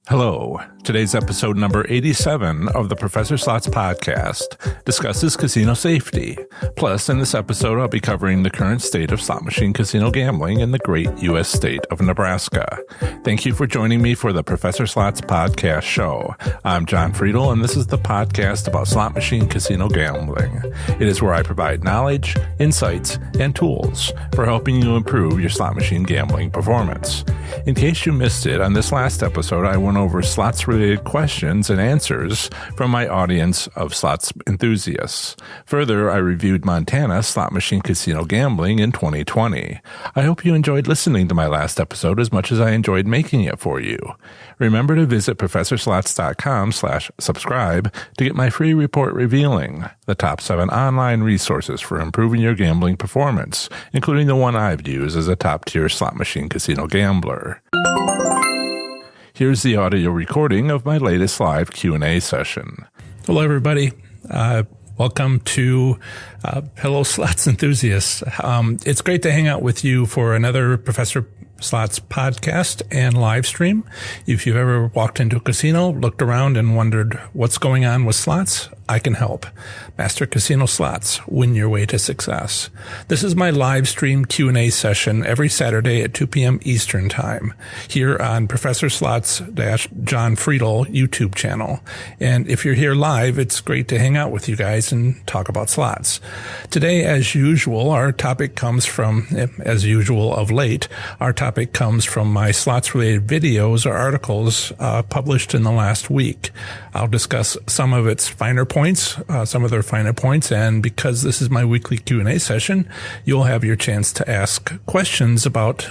Hello. Today's episode number 87 of the Professor Slots podcast discusses casino safety. Plus, in this episode, I'll be covering the current state of slot machine casino gambling in the great U.S. state of Nebraska. Thank you for joining me for the Professor Slots podcast show. I'm John Friedel, and this is the podcast about slot machine casino gambling. It is where I provide knowledge, insights, and tools for helping you improve your slot machine gambling performance. In case you missed it, on this last episode, I went over slots-related questions and answers from my audience of slots enthusiasts. Further, I reviewed Montana slot machine casino gambling in 2020. I hope you enjoyed listening to my last episode as much as I enjoyed making it for you. Remember to visit professorslots.com/subscribe to get my free report revealing the top 7 online resources for improving your gambling performance, including the one I've used as a top-tier slot machine casino gambler. Here's the audio recording of my latest live Q&A session. Hello, everybody. Welcome to Hello Slots Enthusiasts. It's great to hang out with you for another Professor Slots podcast and live stream. If you've ever walked into a casino, looked around and wondered what's going on with slots, I can help. Master Casino Slots, win your way to success. This is my live stream Q&A session every Saturday at 2 p.m. Eastern Time here on Professor Slots-John Friedel YouTube channel. And if you're here live, it's great to hang out with you guys and talk about slots. Today, as usual, our topic comes from, as usual of late, our topic comes from my slots-related videos or articles published in the last week. I'll discuss some of its finer points, and because this is my weekly Q&A session, you'll have your chance to ask questions about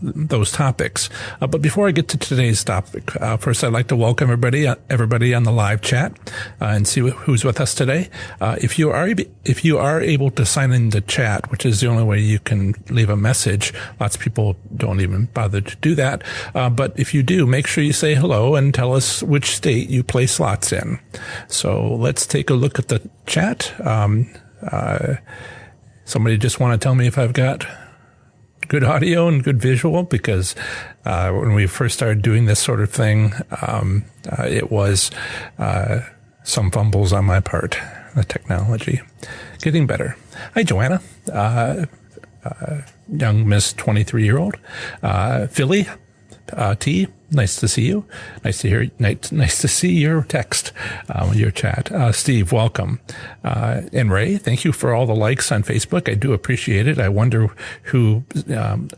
those topics. But before I get to today's topic, first I'd like to welcome everybody on the live chat and see who's with us today. If you are able to sign in the chat, which is the only way you can leave a message, lots of people don't even bother to do that. But if you do, make sure you say hello and tell us which state you play slots in. So let's take a look at the chat. Somebody just want to tell me if I've got good audio and good visual, because when we first started doing this sort of thing, it was some fumbles on my part. The technology getting better. Hi, Joanna. Young Miss 23-year-old. Philly T, nice to see you. Nice to see your text, your chat. Steve, welcome. And Ray, thank you for all the likes on Facebook. I do appreciate it. I wonder who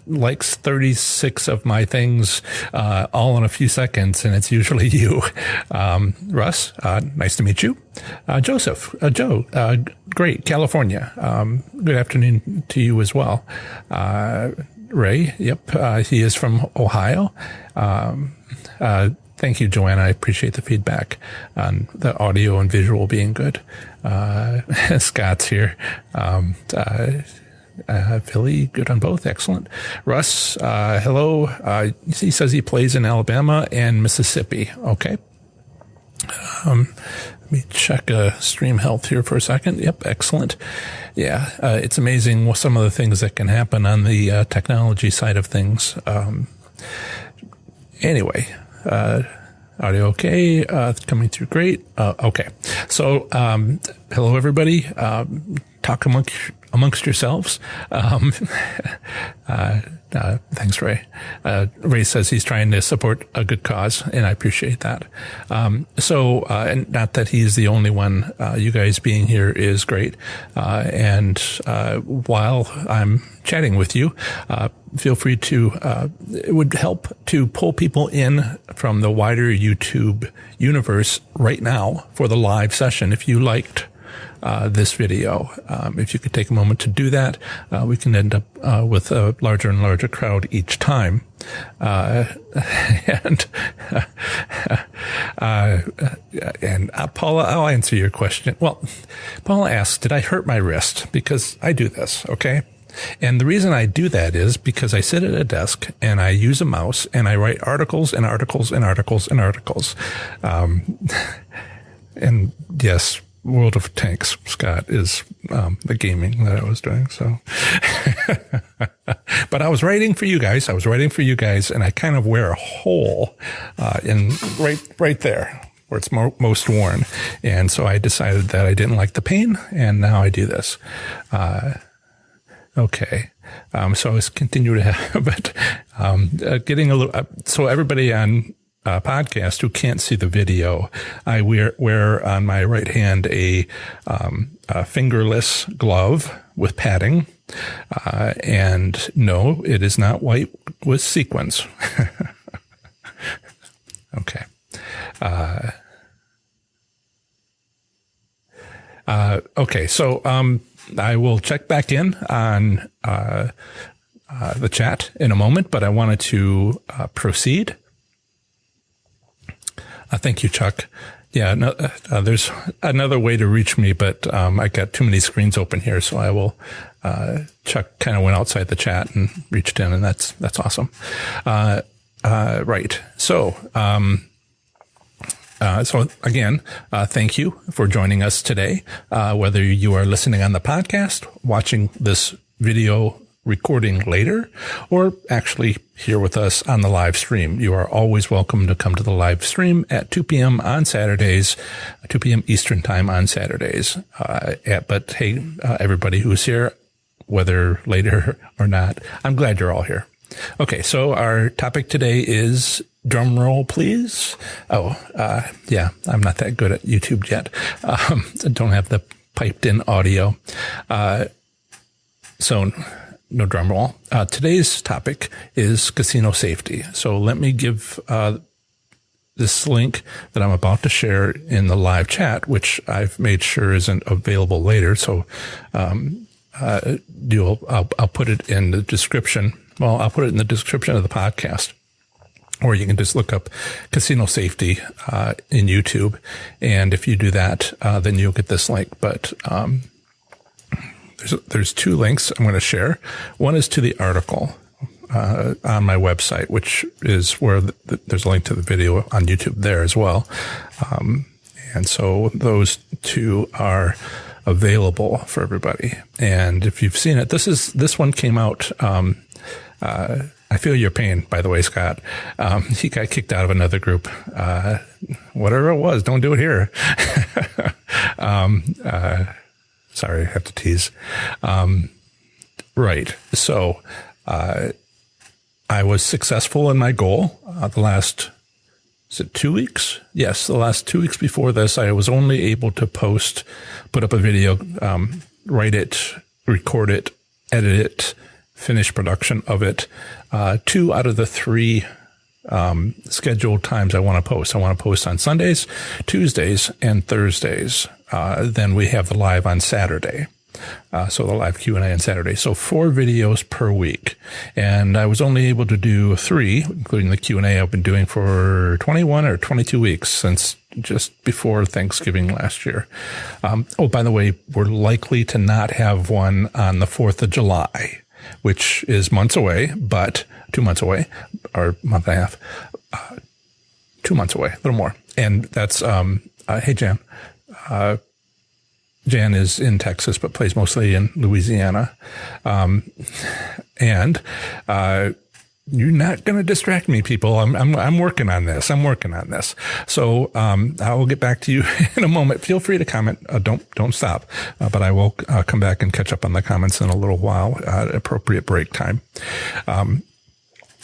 likes 36 of my things all in a few seconds, and it's usually you. Russ, nice to meet you. Joseph, Joe, great, California. Good afternoon to you as well. Ray, yep, he is from Ohio. Thank you, Joanna. I appreciate the feedback on the audio and visual being good. Scott's here. Philly, good on both. Excellent. Russ, hello. He says he plays in Alabama and Mississippi. Okay. Let me check stream health here for a second. Yep, excellent. Yeah, it's amazing some of the things that can happen on the technology side of things. Anyway, audio okay, coming through great. Okay, so hello everybody. Talk amongst yourselves. Thanks, Ray. Ray says he's trying to support a good cause, and I appreciate that. And not that he's the only one. You guys being here is great. And while I'm chatting with you, feel free to, it would help to pull people in from the wider YouTube universe right now for the live session. If you liked this video, if you could take a moment to do that, we can end up with a larger and larger crowd each time. And Paula, I'll answer your question. Well, Paula asks, did I hurt my wrist? Because I do this, okay? And the reason I do that is because I sit at a desk and I use a mouse and I write articles and articles and articles and articles. And yes, World of Tanks, Scott, is the gaming that I was doing. So, but I was writing for you guys. And I kind of wear a hole in right there where it's most worn. And so I decided that I didn't like the pain, and now I do this. Okay. So I was continuing to have, but getting a little. So everybody on podcast who can't see the video, I wear on my right hand a fingerless glove with padding, and no, it is not white with sequins. Okay. Okay. So I will check back in on the chat in a moment, but I wanted to proceed. Thank you, Chuck. Yeah, no, there's another way to reach me, but I got too many screens open here, so I will. Chuck kind of went outside the chat and reached in, and that's awesome. Right. So, so again, thank you for joining us today. Whether you are listening on the podcast, watching this video recording later, or actually here with us on the live stream, you are always welcome to come to the live stream at 2 p.m. on Saturdays, 2 p.m. Eastern time on Saturdays. But hey, everybody who's here, whether later or not, I'm glad you're all here. Okay. So our topic today is, drum roll, please. Yeah, I'm not that good at YouTube yet. I don't have the piped in audio. So no drum roll. Today's topic is casino safety. So let me give this link that I'm about to share in the live chat, which I've made sure isn't available later. So I'll put it in the description. Well, I'll put it in the description of the podcast, or you can just look up casino safety in YouTube. And if you do that, then you'll get this link. But there's two links I'm going to share. One is to the article on my website, which is where there's a link to the video on YouTube there as well. And so those two are available for everybody. And if you've seen it, this one came out. I feel your pain, by the way, Scott. He got kicked out of another group. Whatever it was, don't do it here. Sorry, I have to tease. Right. So, I was successful in my goal. Is it 2 weeks? Yes. The last 2 weeks before this, I was only able to put up a video, write it, record it, edit it, finish production of it. 2 out of the 3 scheduled times I want to post. I want to post on Sundays, Tuesdays, and Thursdays. Then we have the live on Saturday. So the live Q&A on Saturday. So 4 videos per week. And I was only able to do 3, including the Q&A I've been doing for 21 or 22 weeks since just before Thanksgiving last year. By the way, we're likely to not have one on the 4th of July, which is months away, but 2 months away, or a month and a half, 2 months away, a little more. And that's, hey, Jan. Jan is in Texas, but plays mostly in Louisiana. And you're not going to distract me, people. I'm working on this. So, I will get back to you in a moment. Feel free to comment. Don't stop. But I will come back and catch up on the comments in a little while at appropriate break time.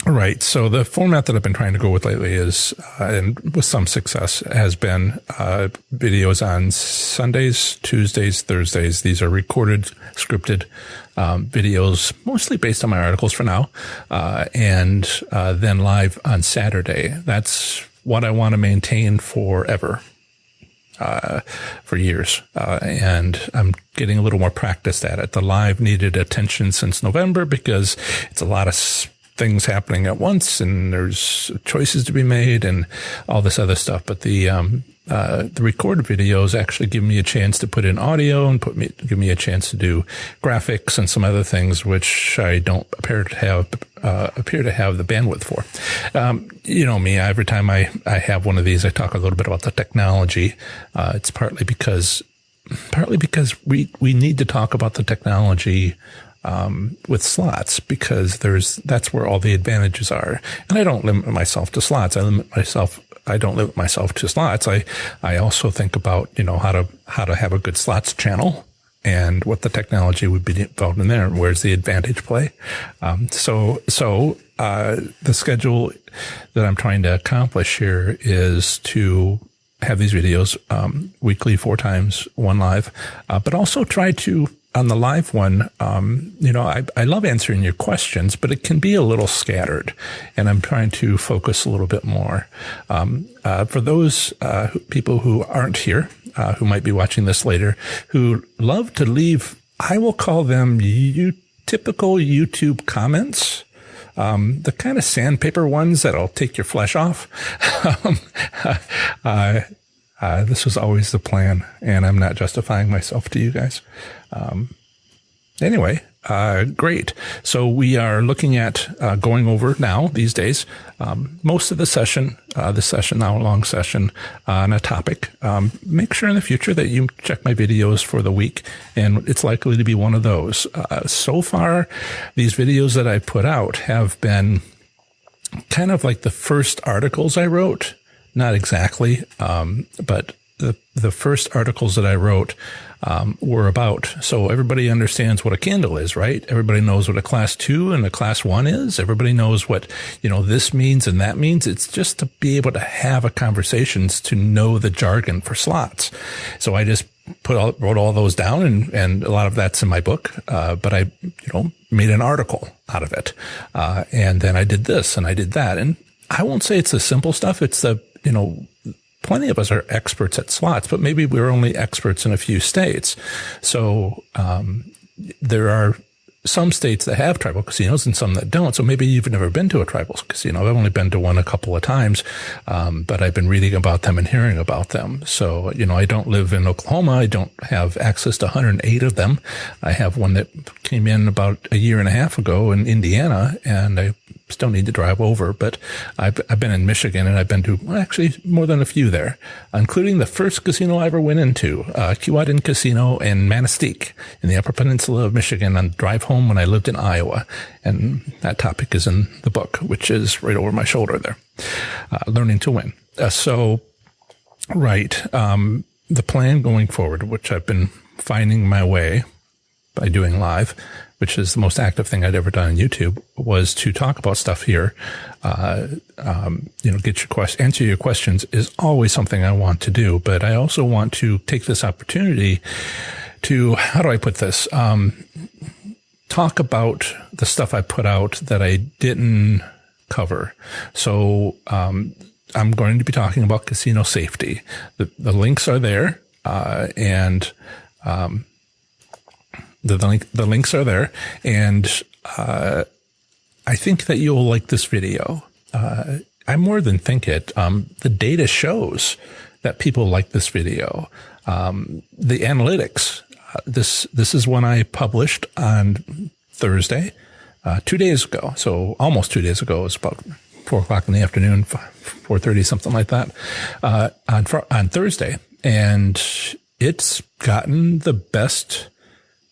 Right. So the format that I've been trying to go with lately is, and with some success, has been videos on Sundays, Tuesdays, Thursdays. These are recorded, scripted videos, mostly based on my articles for now, and then live on Saturday. That's what I want to maintain forever. For years. And I'm getting a little more practiced at it. The live needed attention since November because it's a lot of things happening at once and there's choices to be made and all this other stuff. But the recorded videos actually give me a chance to put in audio and give me a chance to do graphics and some other things, which I don't appear to have the bandwidth for. You know me, every time I have one of these, I talk a little bit about the technology. It's partly because partly because we need to talk about the technology with slots, because that's where all the advantages are. And I don't limit myself to slots. I don't limit myself to slots. I also think about, how to have a good slots channel and what the technology would be involved in there. Where's the advantage play? So the schedule that I'm trying to accomplish here is to have these videos, weekly, 4 times, 1 live, but also try to, on the live one, I love answering your questions, but it can be a little scattered, and I'm trying to focus a little bit more. For those people who aren't here, who might be watching this later, who love to leave, I will call them typical YouTube comments. The kind of sandpaper ones that'll take your flesh off. This was always the plan, and I'm not justifying myself to you guys. Anyway, great. So we are looking at going over now these days most of the session, hour-long session on a topic. Make sure in the future that you check my videos for the week, and it's likely to be one of those. So far, these videos that I put out have been kind of like the first articles I wrote. Not exactly, but the first articles that I wrote were about, so everybody understands what a candle is, right? Everybody knows what a class 2 and a class 1 is. Everybody knows what, this means and that means. It's just to be able to have a conversations, to know the jargon for slots. So I just wrote all those down, and a lot of that's in my book. But I, made an article out of it. And then I did this and I did that. And I won't say it's the simple stuff. It's the, plenty of us are experts at slots, but maybe we're only experts in a few states. So, there are some states that have tribal casinos and some that don't. So maybe you've never been to a tribal casino. I've only been to one a couple of times. But I've been reading about them and hearing about them. So, I don't live in Oklahoma. I don't have access to 108 of them. I have one that came in about a year and a half ago in Indiana, and I still need to drive over, but I've been in Michigan, and I've been to actually more than a few there, including the first casino I ever went into, Keewatin Casino in Manistee in the Upper Peninsula of Michigan, on drive home when I lived in Iowa. And that topic is in the book, which is right over my shoulder there, Learning to Win. The plan going forward, which I've been finding my way by doing live, which is the most active thing I'd ever done on YouTube, was to talk about stuff here. Answer your questions is always something I want to do, but I also want to take this opportunity to, how do I put this? Talk about the stuff I put out that I didn't cover. So, I'm going to be talking about casino safety. The links are there, The links are there, and I think that you'll like this video. I more than think it. The data shows that people like this video. The analytics. This is one I published on Thursday, 2 days ago. So almost 2 days ago. It was about 4:00 in the afternoon, 4:30, something like that, on Thursday, and it's gotten the best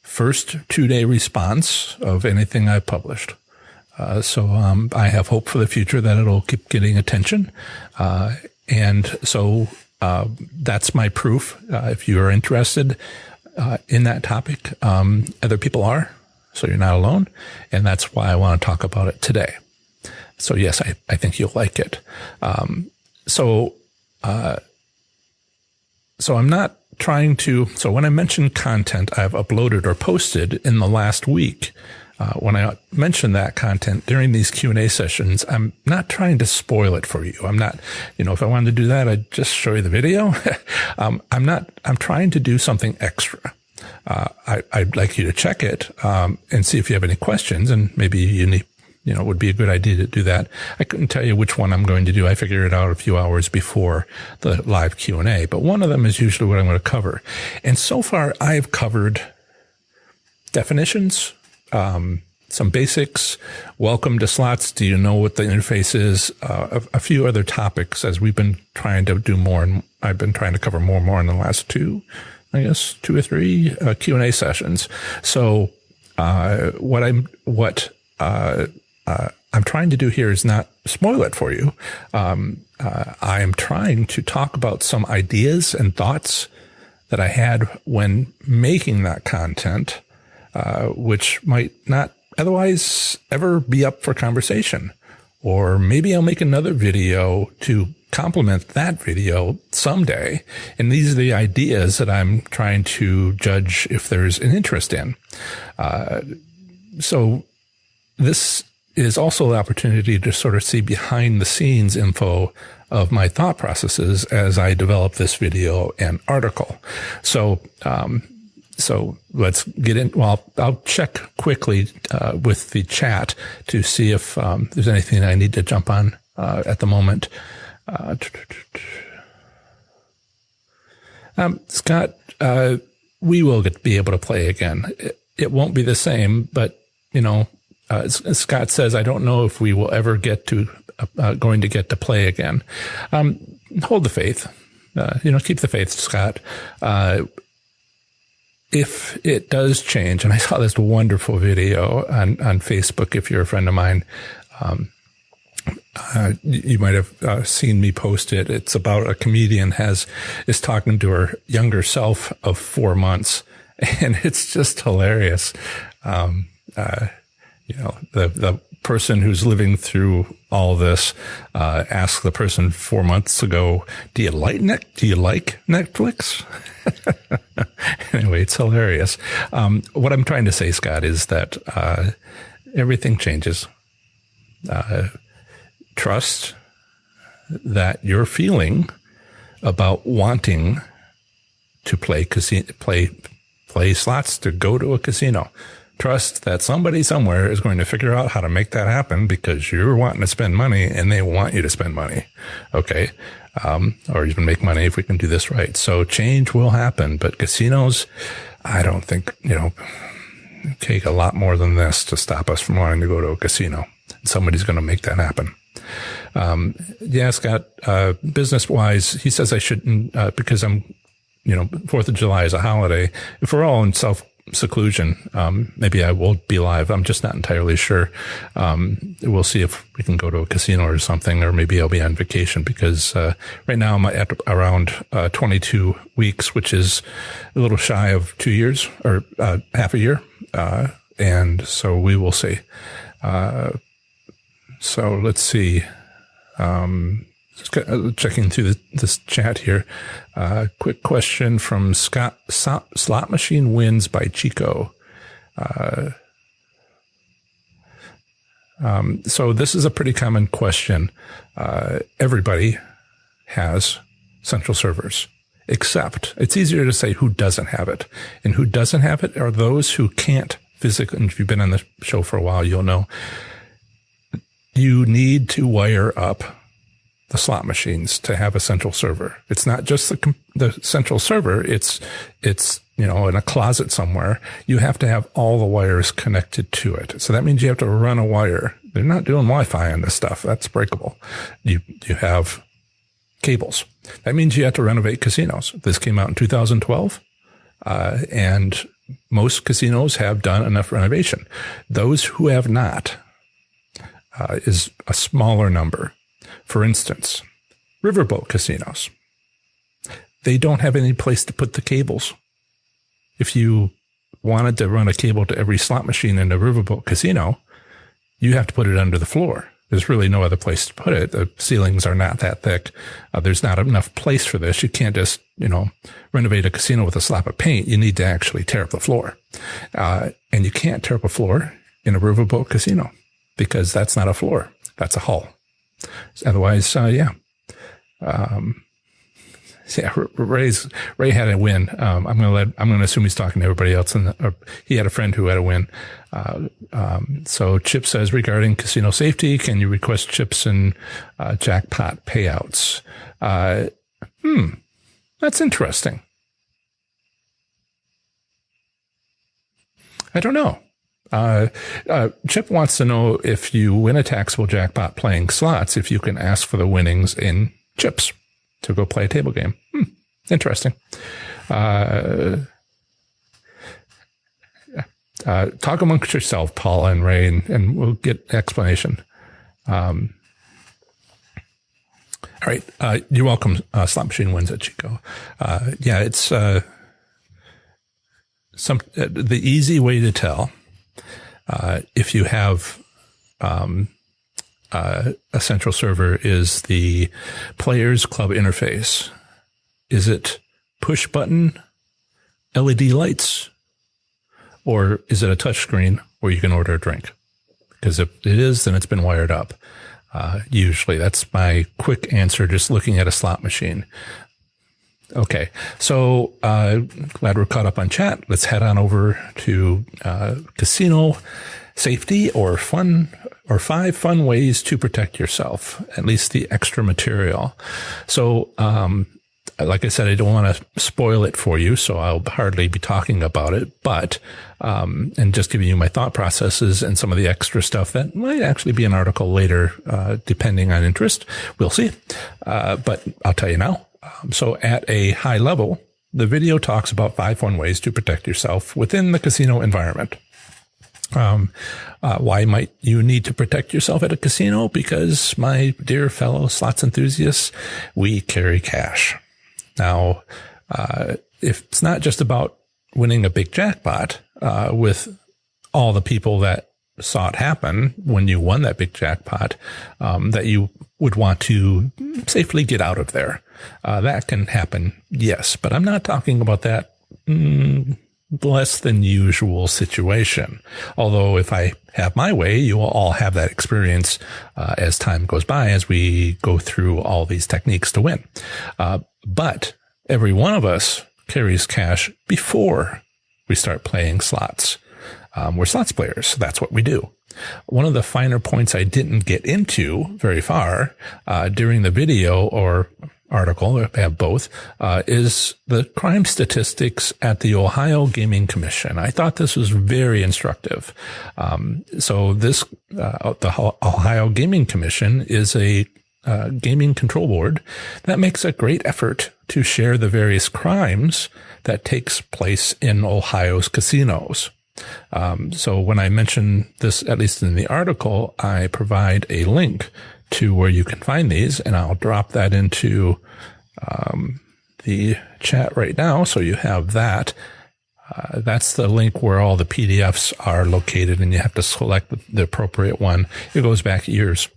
first 2-day response of anything I've published. So I have hope for the future that it'll keep getting attention. And so that's my proof. If you are interested in that topic, other people are, so you're not alone. And that's why I want to talk about it today. So yes, I think you'll like it. So I'm not trying to, so when I mention content I've uploaded or posted in the last week, when I mention that content during these Q&A sessions, I'm not trying to spoil it for you. I'm not, if I wanted to do that, I'd just show you the video. I'm trying to do something extra. I'd like you to check it, and see if you have any questions, and maybe you need, it would be a good idea to do that. I couldn't tell you which one I'm going to do. I figured it out a few hours before the live Q&A, but one of them is usually what I'm going to cover. And so far, I've covered definitions, some basics, welcome to slots. Do you know what the interface is? A few other topics as we've been trying to do more, and I've been trying to cover more and more in the last 2, I guess, 2 or 3 Q&A sessions. So what I'm trying to do here is not spoil it for you. I'm trying to talk about some ideas and thoughts that I had when making that content, which might not otherwise ever be up for conversation. Or maybe I'll make another video to complement that video someday. And these are the ideas that I'm trying to judge if there's an interest in. So this is also the opportunity to sort of see behind the scenes info of my thought processes as I develop this video and article. So let's get in. Well, I'll check quickly with the chat to see if there's anything I need to jump on at the moment. Scott, we will be able to play again. It won't be the same, but Scott says, I don't know if we will ever get to going to get to play again. Hold the faith. Keep the faith, Scott. If it does change, and I saw this wonderful video on Facebook, if you're a friend of mine, you might have seen me post it. It's about a comedian is talking to her younger self of 4 months, and it's just hilarious. The person who's living through all this asked the person 4 months ago, do you like Netflix? Anyway, it's hilarious. What I'm trying to say, Scott, is that everything changes. Trust that your feeling about wanting to play slots, to go to a casino. Trust that somebody somewhere is going to figure out how to make that happen because you're wanting to spend money and they want you to spend money. Okay. Or even make money if we can do this right. So change will happen, but casinos, I don't think, take a lot more than this to stop us from wanting to go to a casino. Somebody's going to make that happen. Scott, business wise, he says I shouldn't, because I'm, 4th of July is a holiday. If we're all in seclusion, maybe I will be live. I'm just not entirely sure. We'll see if we can go to a casino or something, or maybe I'll be on vacation because, right now I'm at around, 22 weeks, which is a little shy of 2 years or, half a year. And so we will see. So let's see. Checking through this chat here. Quick question from Scott. Slot machine wins by Chico. So this is a pretty common question. Everybody has central servers, except it's easier to say who doesn't have it. And who doesn't have it are those who can't physically, and if you've been on the show for a while, you'll know, you need to wire up the slot machines to have a central server. It's not just the central server. It's, in a closet somewhere. You have to have all the wires connected to it. So that means you have to run a wire. They're not doing Wi-Fi on this stuff. That's breakable. You have cables. That means you have to renovate casinos. This came out in 2012. And most casinos have done enough renovation. Those who have not, is a smaller number. For instance, riverboat casinos. They don't have any place to put the cables. If you wanted to run a cable to every slot machine in a riverboat casino, you have to put it under the floor. There's really no other place to put it. The ceilings are not that thick. There's not enough place for this. You can't just, renovate a casino with a slap of paint. You need to actually tear up the floor. And you can't tear up a floor in a riverboat casino because that's not a floor. That's a hull. Otherwise, Ray had a win. I'm going to assume he's talking to everybody else, or he had a friend who had a win. So Chip says, regarding casino safety, can you request chips and jackpot payouts? That's interesting. I don't know. Chip wants to know if you win a taxable jackpot playing slots, if you can ask for the winnings in chips to go play a table game. Interesting. Talk amongst yourself, Paul and Ray, and we'll get explanation. All right. You're welcome. Slot Machine wins at Chico. It's the easy way to tell if you have a central server is the player's club interface. Is it push button LED lights, or is it a touch screen where you can order a drink? Because if it is, then it's been wired up. Usually that's my quick answer, just looking at a slot machine. Okay. So, glad we're caught up on chat. Let's head on over to, casino safety or 5 fun ways to protect yourself, at least the extra material. So, like I said, I don't want to spoil it for you, so I'll hardly be talking about it, but, and just giving you my thought processes and some of the extra stuff that might actually be an article later, depending on interest. We'll see. But I'll tell you now. So at a high level, the video talks about 5 fun ways to protect yourself within the casino environment. Why might you need to protect yourself at a casino? Because, my dear fellow slots enthusiasts, we carry cash. Now, if it's not just about winning a big jackpot, with all the people that saw it happen when you won that big jackpot, that you would want to safely get out of there. That can happen, yes, but I'm not talking about that less than usual situation. Although if I have my way, you will all have that experience as time goes by, as we go through all these techniques to win. But every one of us carries cash before we start playing slots. We're slots players, so that's what we do. One of the finer points I didn't get into very far during the video or article, I have both, is the crime statistics at the Ohio Gaming Commission. I thought this was very instructive. So this, the Ohio Gaming Commission is a gaming control board that makes a great effort to share the various crimes that takes place in Ohio's casinos. So when I mention this, at least in the article, I provide a link to where you can find these, and I'll drop that into the chat right now. So you have that. That's the link where all the PDFs are located, and you have to select the appropriate one. It goes back years.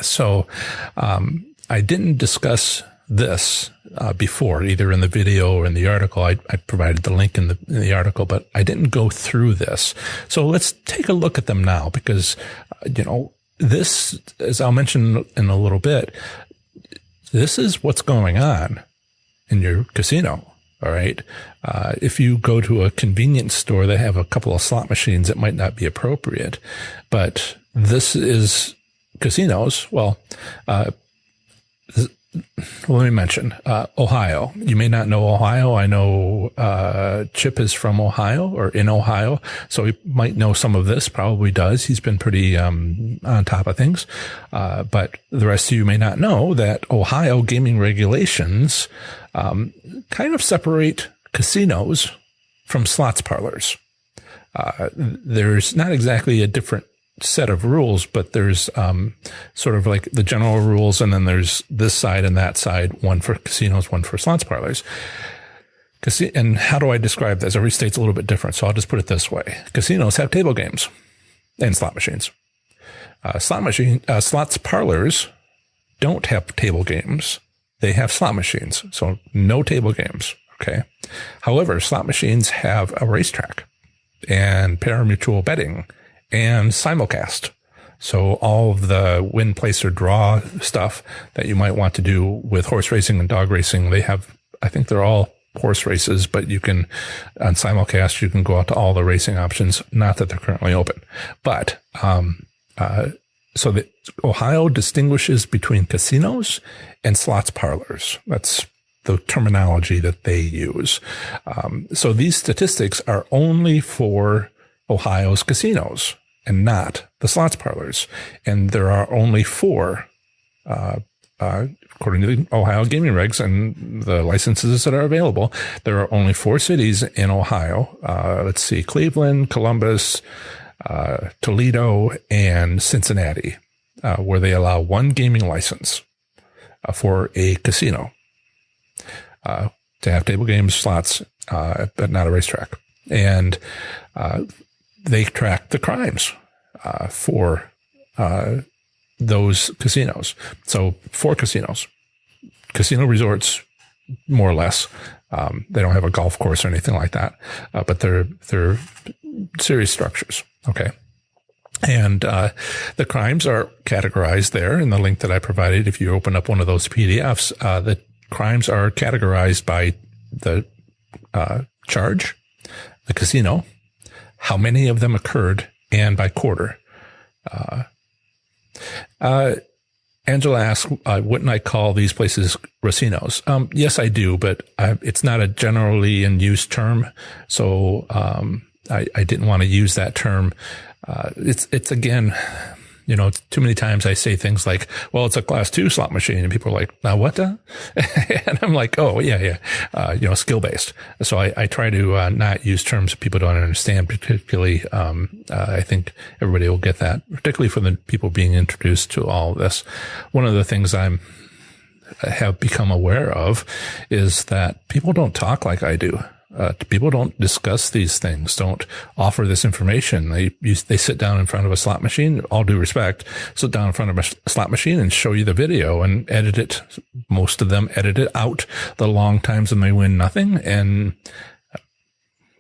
So I didn't discuss this before, either in the video or in the article. I provided the link in the article, but I didn't go through this. So let's take a look at them now, because, this, as I'll mention in a little bit, this is what's going on in your casino. All right. If you go to a convenience store, they have a couple of slot machines. It might not be appropriate, but this is casinos. Well, let me mention, Ohio. You may not know Ohio. I know, Chip is from Ohio or in Ohio. So he might know some of this, probably does. He's been pretty, on top of things. But the rest of you may not know that Ohio gaming regulations, kind of separate casinos from slots parlors. There's not exactly a different set of rules, but there's sort of like the general rules, and then there's this side and that side, one for casinos, one for slots parlors. And how do I describe this? Every state's a little bit different, so I'll just put it this way. Casinos have table games and slot machines. Slots parlors don't have table games. They have slot machines, so no table games, okay? However, slot machines have a racetrack and pari-mutuel betting and simulcast. So all of the win, place, or draw stuff that you might want to do with horse racing and dog racing, they have, I think they're all horse races, but you can, on simulcast, you can go out to all the racing options. Not that they're currently open, but, so that Ohio distinguishes between casinos and slots parlors. That's the terminology that they use. So these statistics are only for Ohio's casinos and not the slots parlors. And there are only 4 according to the Ohio gaming regs and the licenses that are available, there are only 4 cities in Ohio. Let's see, Cleveland, Columbus, Toledo, and Cincinnati, where they allow 1 gaming license for a casino to have table games, slots, but not a racetrack. And they track the crimes for those casinos. So 4 casinos, casino resorts, more or less. They don't have a golf course or anything like that, but they're serious structures. Okay. And the crimes are categorized there in the link that I provided. If you open up one of those PDFs, the crimes are categorized by the charge, the casino, how many of them occurred, and by quarter. Angela asks, wouldn't I call these places racinos? Yes, I do, but it's not a generally in use term. So I didn't want to use that term. It's again, too many times I say things like, well, it's a class 2 slot machine. And people are like, now what? And I'm like, oh, yeah. Skill based. So I try to not use terms that people don't understand, particularly, I think everybody will get that, particularly for the people being introduced to all of this. One of the things I have become aware of is that people don't talk like I do. People don't discuss these things, don't offer this information. They sit down in front of a slot machine, all due respect, sit down in front of a slot machine and show you the video and edit it. Most of them edit it out the long times when they win nothing. And,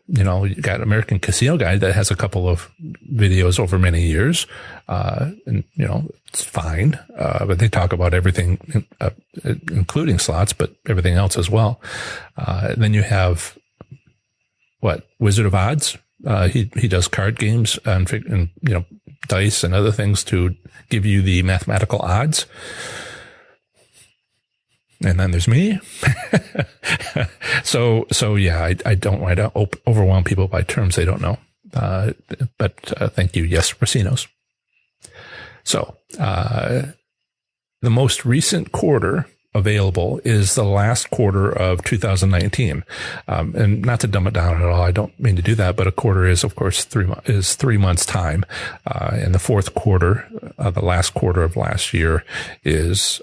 you got American Casino Guide that has a couple of videos over many years. And, it's fine. But they talk about everything, including slots, but everything else as well. Then you have, Wizard of Odds. He does card games and dice and other things to give you the mathematical odds. And then there's me. So yeah, I don't want to overwhelm people by terms they don't know. But thank you. Yes, racinos. So, the most recent quarter available is the last quarter of 2019. And not to dumb it down at all, I don't mean to do that, but a quarter is, of course, 3 months time. And the fourth quarter, the last quarter of last year is,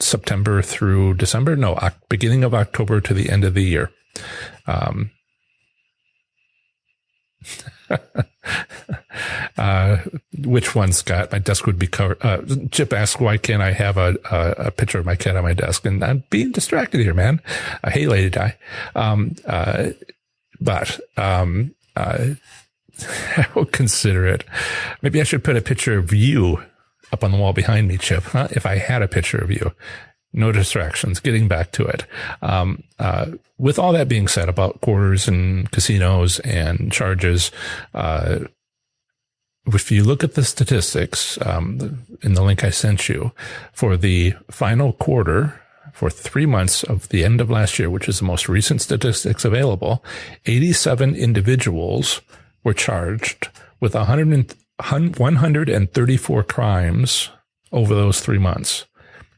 September through December? No, beginning of October to the end of the year. Which one, Scott? My desk would be covered. Chip asked, why can't I have a picture of my cat on my desk? And I'm being distracted here, man. Hey, Lady Di. But I will consider it. Maybe I should put a picture of you up on the wall behind me, Chip, huh? If I had a picture of you. No distractions, getting back to it. With all that being said about quarters and casinos and charges, if you look at the statistics, in the link I sent you for the final quarter for 3 months of the end of last year, which is the most recent statistics available, 87 individuals were charged with 134 crimes over those 3 months.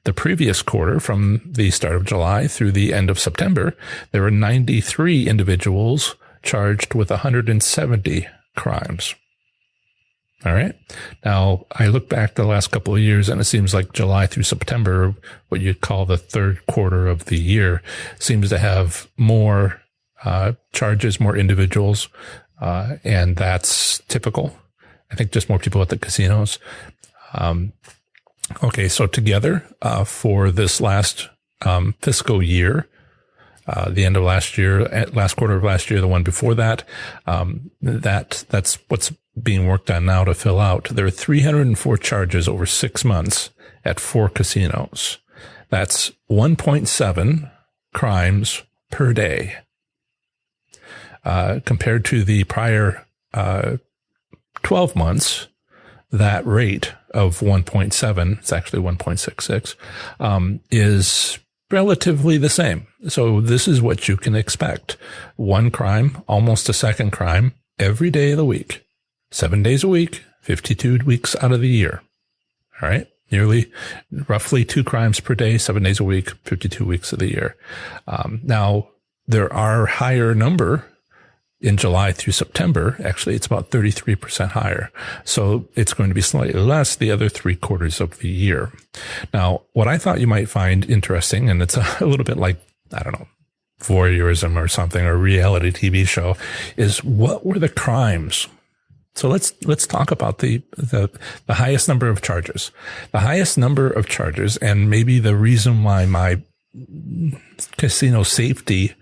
The previous quarter, from the start of July through the end of September, there were 93 individuals charged with 170 crimes. All right. Now, I look back the last couple of years, and it seems like July through September, what you'd call the third quarter of the year, seems to have more charges, more individuals, and that's typical. I think just more people at the casinos. Okay, so together, for this last fiscal year, the end of last year, last quarter of last year, the one before that, that's what's being worked on now to fill out. There are 304 charges over 6 months at 4 casinos. That's 1.7 crimes per day, compared to the prior 12 months. That rate of 1.7, it's actually 1.66, is relatively the same. So this is what you can expect. 1 crime, almost a second crime, every day of the week, 7 days a week, 52 weeks out of the year. All right. nearly roughly 2 crimes per day, 7 days a week, 52 weeks of the year. Now, there are higher number in July through September. Actually, it's about 33% higher. So it's going to be slightly less the other 3 quarters of the year. Now, what I thought you might find interesting, and it's a little bit like, I don't know, voyeurism or something, or a reality TV show, is what were the crimes? So let's talk about the highest number of charges. The highest number of charges, and maybe the reason why my casino safety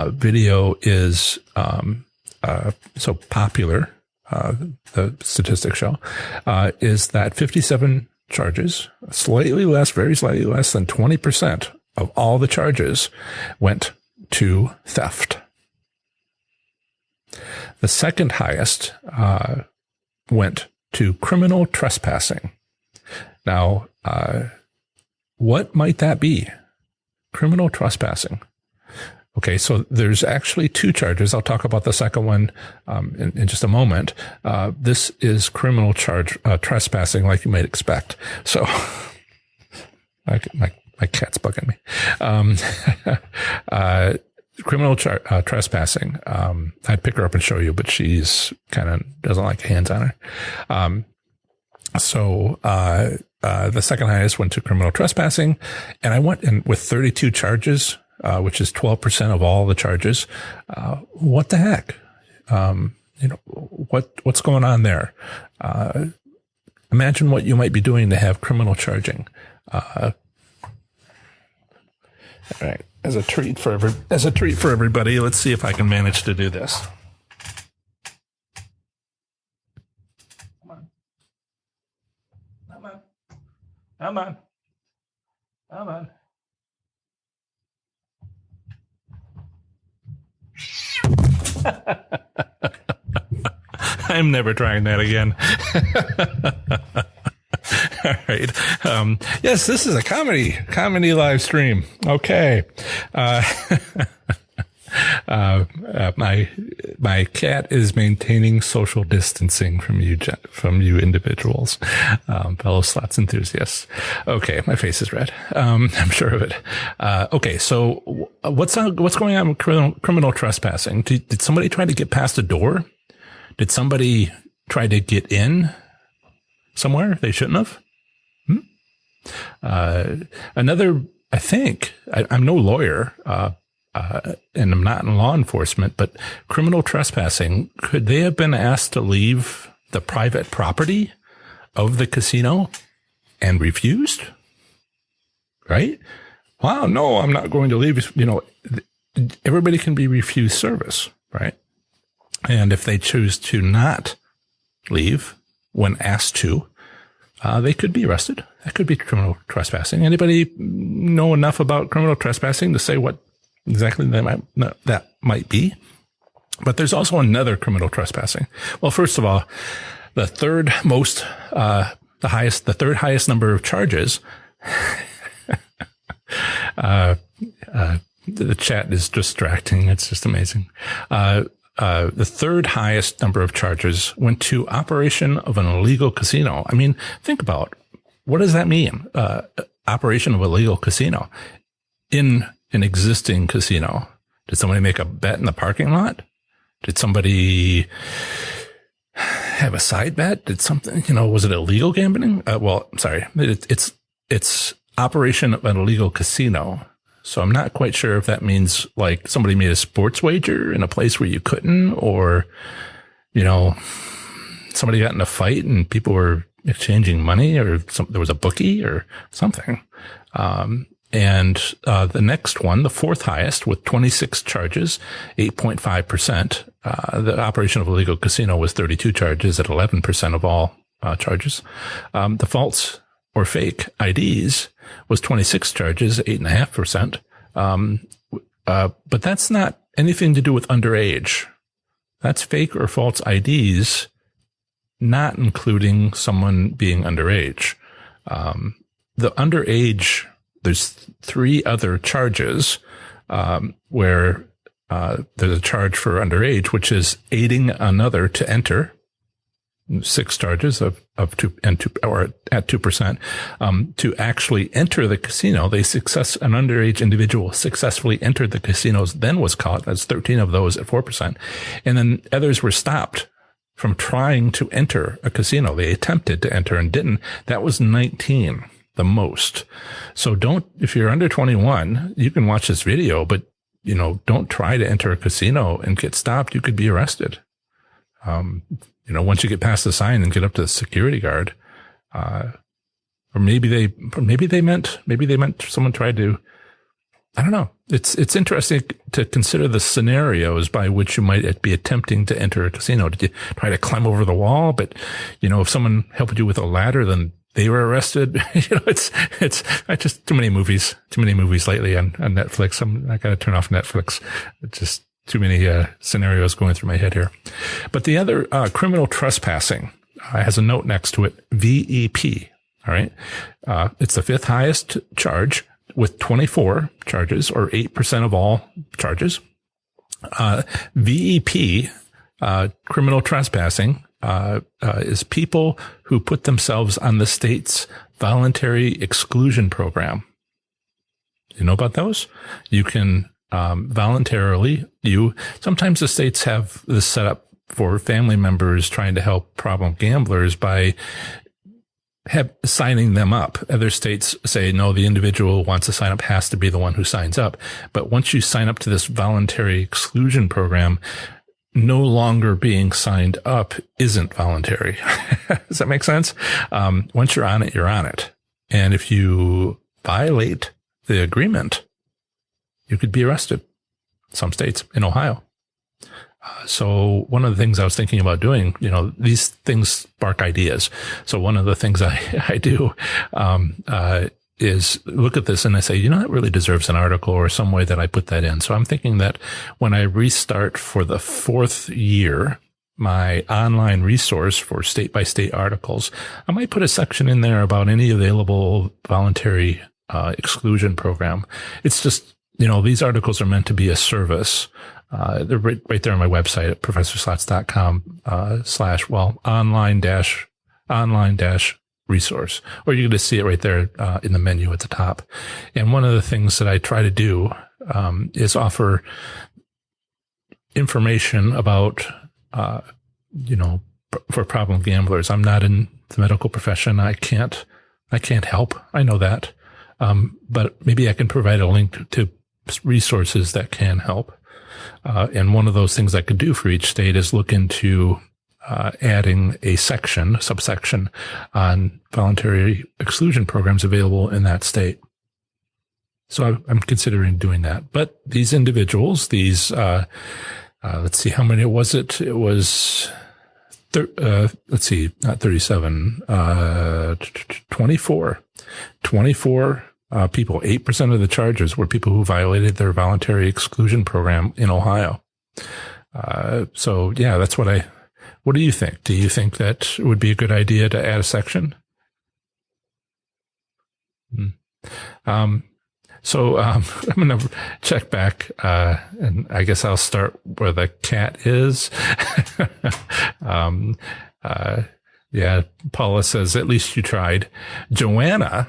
video is so popular, the statistics show, is that 57 charges, slightly less, very slightly less than 20% of all the charges went to theft. The second highest went to criminal trespassing. Now, what might that be? Criminal trespassing. Okay, so there's actually 2 charges. I'll talk about the second one in just a moment. This is criminal trespassing, like you might expect. So, my cat's bugging me. Criminal trespassing. I'd pick her up and show you, but she's kind of doesn't like hands on her. So the second highest went to criminal trespassing, and I went in with 32 charges, which is 12% of all the charges. What the heck? What's going on there? Imagine what you might be doing to have criminal charging. All right. As a treat for everybody, let's see if I can manage to do this. Come on. Come on. Come on. I'm never trying that again. All right. Yes, this is a comedy live stream. Okay. My cat is maintaining social distancing from you individuals, fellow slots enthusiasts. Okay. My face is red. I'm sure of it. Okay. So what's going on with criminal trespassing? Did somebody try to get past a door? Did somebody try to get in somewhere they shouldn't have? Another, I think, I'm no lawyer, and I'm not in law enforcement, but criminal trespassing, could they have been asked to leave the private property of the casino and refused? Right? Wow, no, I'm not going to leave. Everybody can be refused service, right? And if they choose to not leave when asked to, they could be arrested. That could be criminal trespassing. Anybody know enough about criminal trespassing to say what exactly that might be? But there's also another criminal trespassing. Well, first of all, the third highest number of charges. The chat is distracting. It's just amazing. The third highest number of charges went to operation of an illegal casino. I mean, think about what does that mean? Operation of a legal casino in an existing casino. Did somebody make a bet in the parking lot? Did somebody have a side bet? Did something, was it illegal gambling? Sorry. It's operation of an illegal casino. So I'm not quite sure if that means like somebody made a sports wager in a place where you couldn't, or, somebody got in a fight and people were exchanging money, or there was a bookie or something. And the next one, the fourth highest with 26 charges, 8.5%. The operation of a legal casino was 32 charges at 11% of all charges. The false or fake IDs was 26 charges, 8.5%. But that's not anything to do with underage. That's fake or false IDs, not including someone being underage. The underage, there's 3 other charges, where, there's a charge for underage, which is aiding another to enter. 6 charges of 2 and 2 or at 2%, to actually enter the casino. An underage individual successfully entered the casinos, then was caught. That's 13 of those at 4%. And then others were stopped from trying to enter a casino. They attempted to enter and didn't. That was 19, the most. So if you're under 21, you can watch this video, but don't try to enter a casino and get stopped. You could be arrested. Once you get past the sign and get up to the security guard, or maybe they meant someone tried to, I don't know. It's interesting to consider the scenarios by which you might be attempting to enter a casino. Did you try to climb over the wall? But, if someone helped you with a ladder, then they were arrested. It's just too many movies lately on Netflix. I got to turn off Netflix. It's just too many scenarios going through my head here. But the other, criminal trespassing, has a note next to it, VEP. All right. It's the 5th highest charge with 24 charges, or 8% of all charges. VEP, criminal trespassing, is people who put themselves on the state's voluntary exclusion program. You know about those? You can voluntarily, sometimes the states have this set up for family members trying to help problem gamblers by signing them up. Other states say, no, the individual who wants to sign up has to be the one who signs up. But once you sign up to this voluntary exclusion program, no longer being signed up isn't voluntary. Does that make sense? Once you're on it, you're on it. And if you violate the agreement, you could be arrested. Some states, in Ohio. So one of the things I was thinking about doing, these things spark ideas. So one of the things I do, is look at this and I say, that really deserves an article or some way that I put that in. So I'm thinking that when I restart for the 4th year, my online resource for state by state articles, I might put a section in there about any available voluntary, exclusion program. It's just, these articles are meant to be a service. They're right there on my website at professorslots.com, online dash resource, or you can just see it right there, in the menu at the top. And one of the things that I try to do, is offer information about, for problem gamblers. I'm not in the medical profession. I can't help. I know that. But maybe I can provide a link to resources that can help. And one of those things I could do for each state is look into adding a subsection on voluntary exclusion programs available in that state. So I'm considering doing that. But these individuals, let's see, how many was it? It was, let's see, not 37, 24 people. 8% of the charges were people who violated their voluntary exclusion program in Ohio. So yeah, that's what do you think? Do you think that it would be a good idea to add a section? So I'm going to check back, and I guess I'll start where the cat is. Yeah, Paula says, at least you tried. Joanna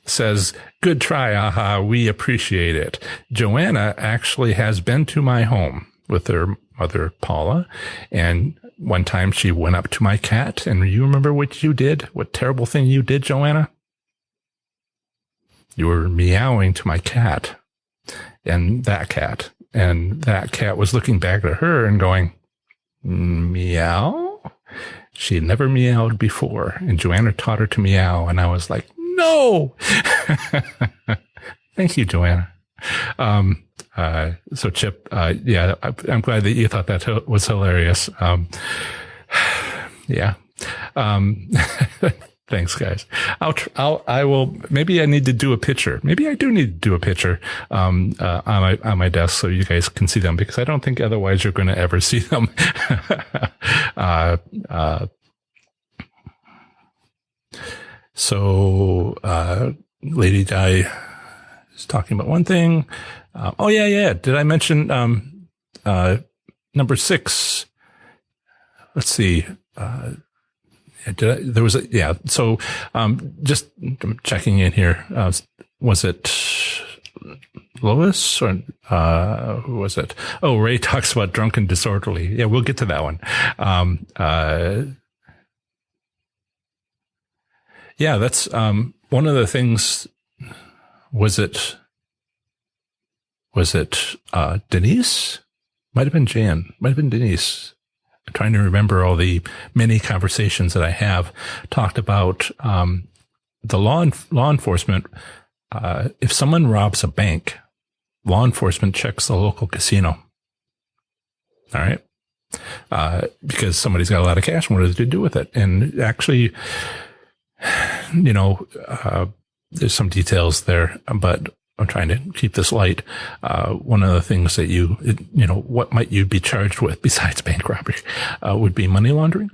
says, good try, aha, we appreciate it. Joanna actually has been to my home with her mother, Paula, and one time she went up to my cat, and you remember what you did? What terrible thing you did, Joanna? You were meowing to my cat, and that cat was looking back at her and going, meow? She had never meowed before, and Joanna taught her to meow, and I was like, no! Thank you, Joanna. So Chip, yeah, I'm glad that you thought that was hilarious. Yeah. Thanks, guys. I will, maybe I need to do a picture. Maybe I do need to do a picture, on my desk so you guys can see them, because I don't think otherwise you're going to ever see them. So, Lady Di is talking about one thing. Oh yeah. Did I mention, number 6? let's see. There was So, just checking in here. Was it Lois or who was it? Oh, Ray talks about drunk and disorderly. Yeah, we'll get to that one. Yeah, that's one of the things. Was it Denise? Might have been Jan. Might have been Denise. I'm trying to remember all the many conversations that I have talked about the law enforcement. If someone robs a bank, law enforcement checks the local casino. All right. Because somebody's got a lot of cash and what do they do with it? And actually, there's some details there, but I'm trying to keep this light. One of the things that what might you be charged with besides bank robbery, would be money laundering.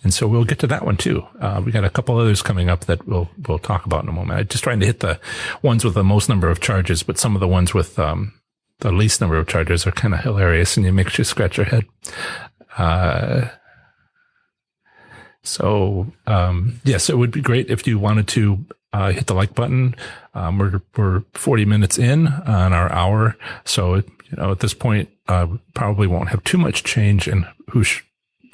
And so we'll get to that one too. We got a couple others coming up that we'll talk about in a moment. I'm just trying to hit the ones with the most number of charges, but some of the ones with, the least number of charges are kind of hilarious and it makes you scratch your head. Yes, it would be great if you wanted to hit the like button. We're 40 minutes in on our hour. So, at this point, probably won't have too much change in who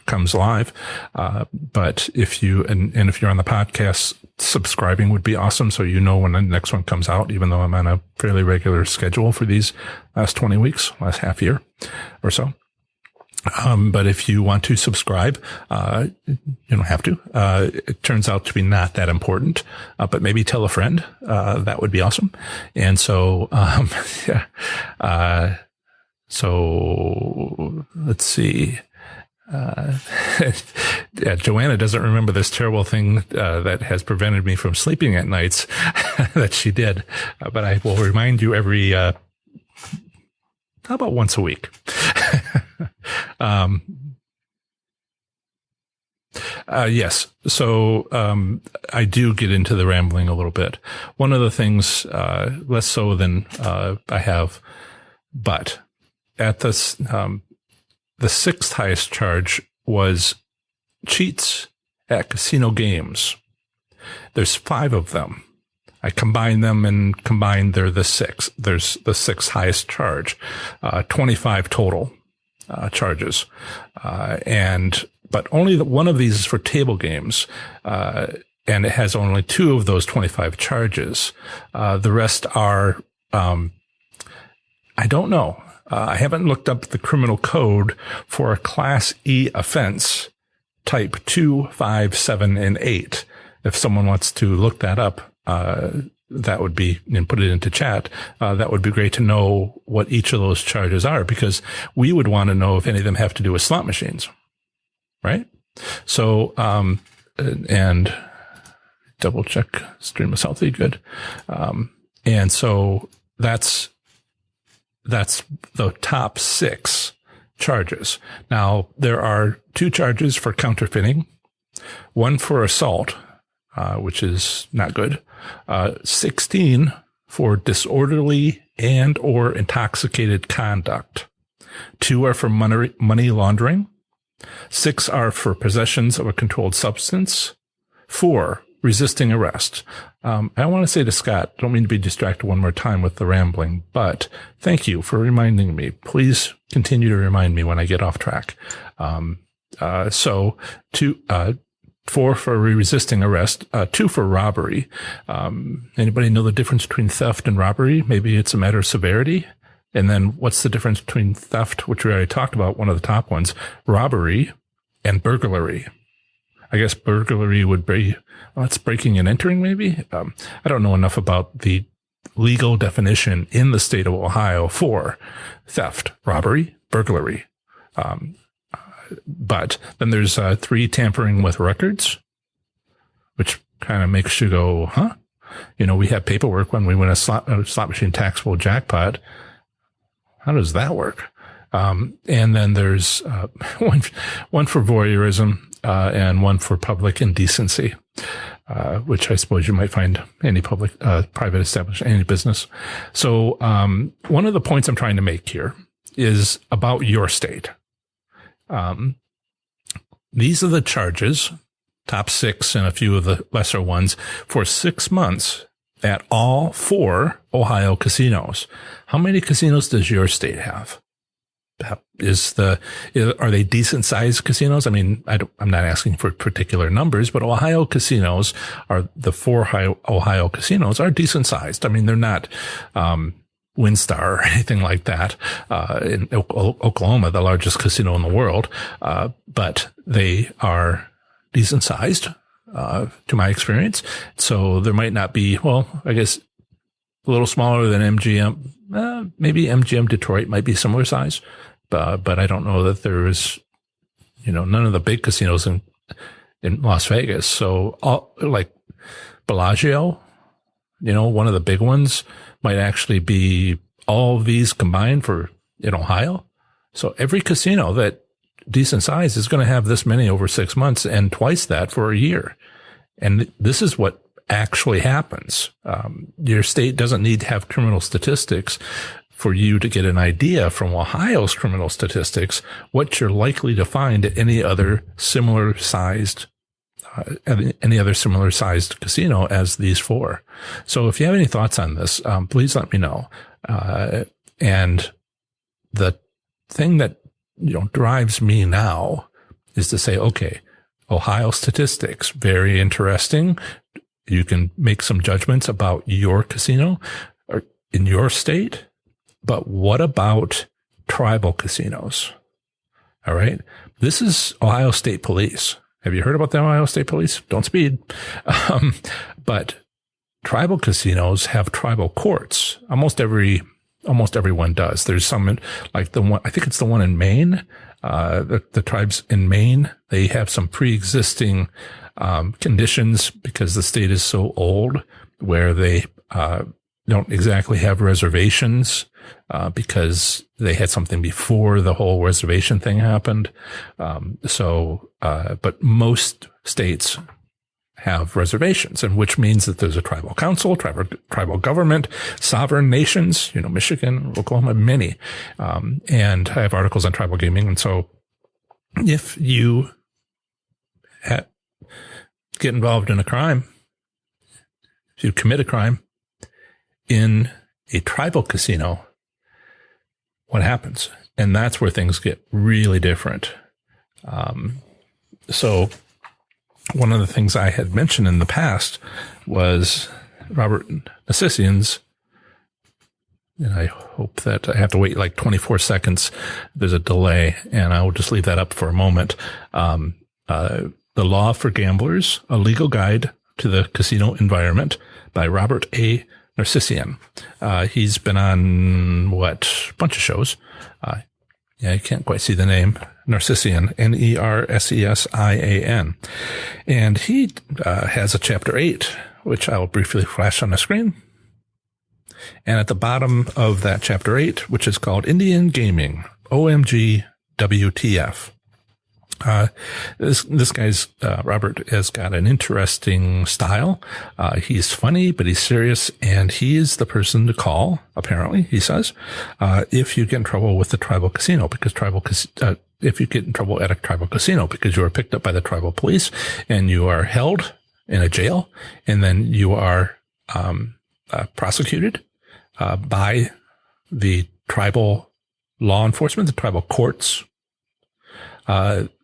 comes live. But if you're on the podcast, subscribing would be awesome. So, when the next one comes out, even though I'm on a fairly regular schedule for these last 20 weeks, last half year or so. But if you want to subscribe, you don't have to. It turns out to be not that important, but maybe tell a friend. That would be awesome. And so, so let's see. Joanna doesn't remember this terrible thing, that has prevented me from sleeping at nights that she did. But I will remind you every, how about once a week? Yes. So, I do get into the rambling a little bit. One of the things, less so than, I have, but at this, the sixth highest charge was cheats at casino games. There's 5 of them. I combine them and combined they're the 6. There's the 6th highest charge, 25 total, charges. But only one of these is for table games. And it has only 2 of those 25 charges. The rest are, I don't know. I haven't looked up the criminal code for a Class E offense type 2, 5, 7, and 8. If someone wants to look that up, that would be, and put it into chat, that would be great to know what each of those charges are, because we would want to know if any of them have to do with slot machines, right? So, and double check stream is healthy. Good. And so that's the top 6 charges. Now, there are 2 charges for counterfeiting, 1 for assault, which is not good, 16 for disorderly and or intoxicated conduct, 2 are for money laundering, 6 are for possessions of a controlled substance, 4 resisting arrest. I want to say to Scott, don't mean to be distracted one more time with the rambling, but thank you for reminding me. Please continue to remind me when I get off track. So 4 for resisting arrest, 2 for robbery. Anybody know the difference between theft and robbery? Maybe it's a matter of severity. And then what's the difference between theft, which we already talked about, one of the top ones, robbery, and burglary? I guess burglary would be, it's breaking and entering maybe. I don't know enough about the legal definition in the state of Ohio for theft, robbery, burglary. But then there's 3 tampering with records, which kind of makes you go, huh? We have paperwork when we win a slot machine taxable jackpot. How does that work? And then there's one for voyeurism, and 1 for public indecency, which I suppose you might find any public, private establishment, any business. So, one of the points I'm trying to make here is about your state. these are the charges, top 6 and a few of the lesser ones, for 6 months at all 4 Ohio casinos. How many casinos does your state have? Are they decent sized casinos? I mean, I'm not asking for particular numbers, but Ohio casinos the 4 Ohio casinos are decent sized. I mean, they're not, WinStar or anything like that, in Oklahoma, the largest casino in the world. But they are decent sized, to my experience. So there might not be, I guess a little smaller than MGM. Maybe MGM Detroit might be similar size. But I don't know that there is, none of the big casinos in Las Vegas. So like Bellagio, one of the big ones might actually be all of these combined in Ohio. So every casino that decent size is going to have this many over 6 months and twice that for a year. And this is what actually happens. Your state doesn't need to have criminal statistics for you to get an idea from Ohio's criminal statistics what you're likely to find at any other similar sized casino as these 4. So if you have any thoughts on this, please let me know. And the thing that drives me now is to say, okay, Ohio statistics, very interesting. You can make some judgments about your casino or in your state. But what about tribal casinos? All right. This is Ohio State Police. Have you heard about the Ohio State Police? Don't speed. But tribal casinos have tribal courts. Almost everyone does. There's some like the one, I think it's the one in Maine. The tribes in Maine, they have some pre-existing, conditions because the state is so old where they, don't exactly have reservations, because they had something before the whole reservation thing happened. But most states have reservations, and which means that there's a tribal council, tribal government, sovereign nations, Michigan, Oklahoma, many. And I have articles on tribal gaming. And so if you get involved in a crime, if you commit a crime in a tribal casino, what happens? And that's where things get really different. So one of the things I had mentioned in the past was Robert Nassisian's, and I hope that I have to wait like 24 seconds. There's a delay, and I will just leave that up for a moment. The Law for Gamblers, A Legal Guide to the Casino Environment by Robert A. Nassisian. He's been on a bunch of shows. I can't quite see the name. Narsessian, Nersesian. And he has a chapter 8, which I'll briefly flash on the screen. And at the bottom of that chapter 8, which is called Indian Gaming, OMG WTF. This guy's, Robert has got an interesting style. He's funny, but he's serious, and he is the person to call, apparently, he says, if you get in trouble with the tribal casino, because if you get in trouble at a tribal casino because you are picked up by the tribal police and you are held in a jail, and then you are, prosecuted, by the tribal law enforcement, the tribal courts.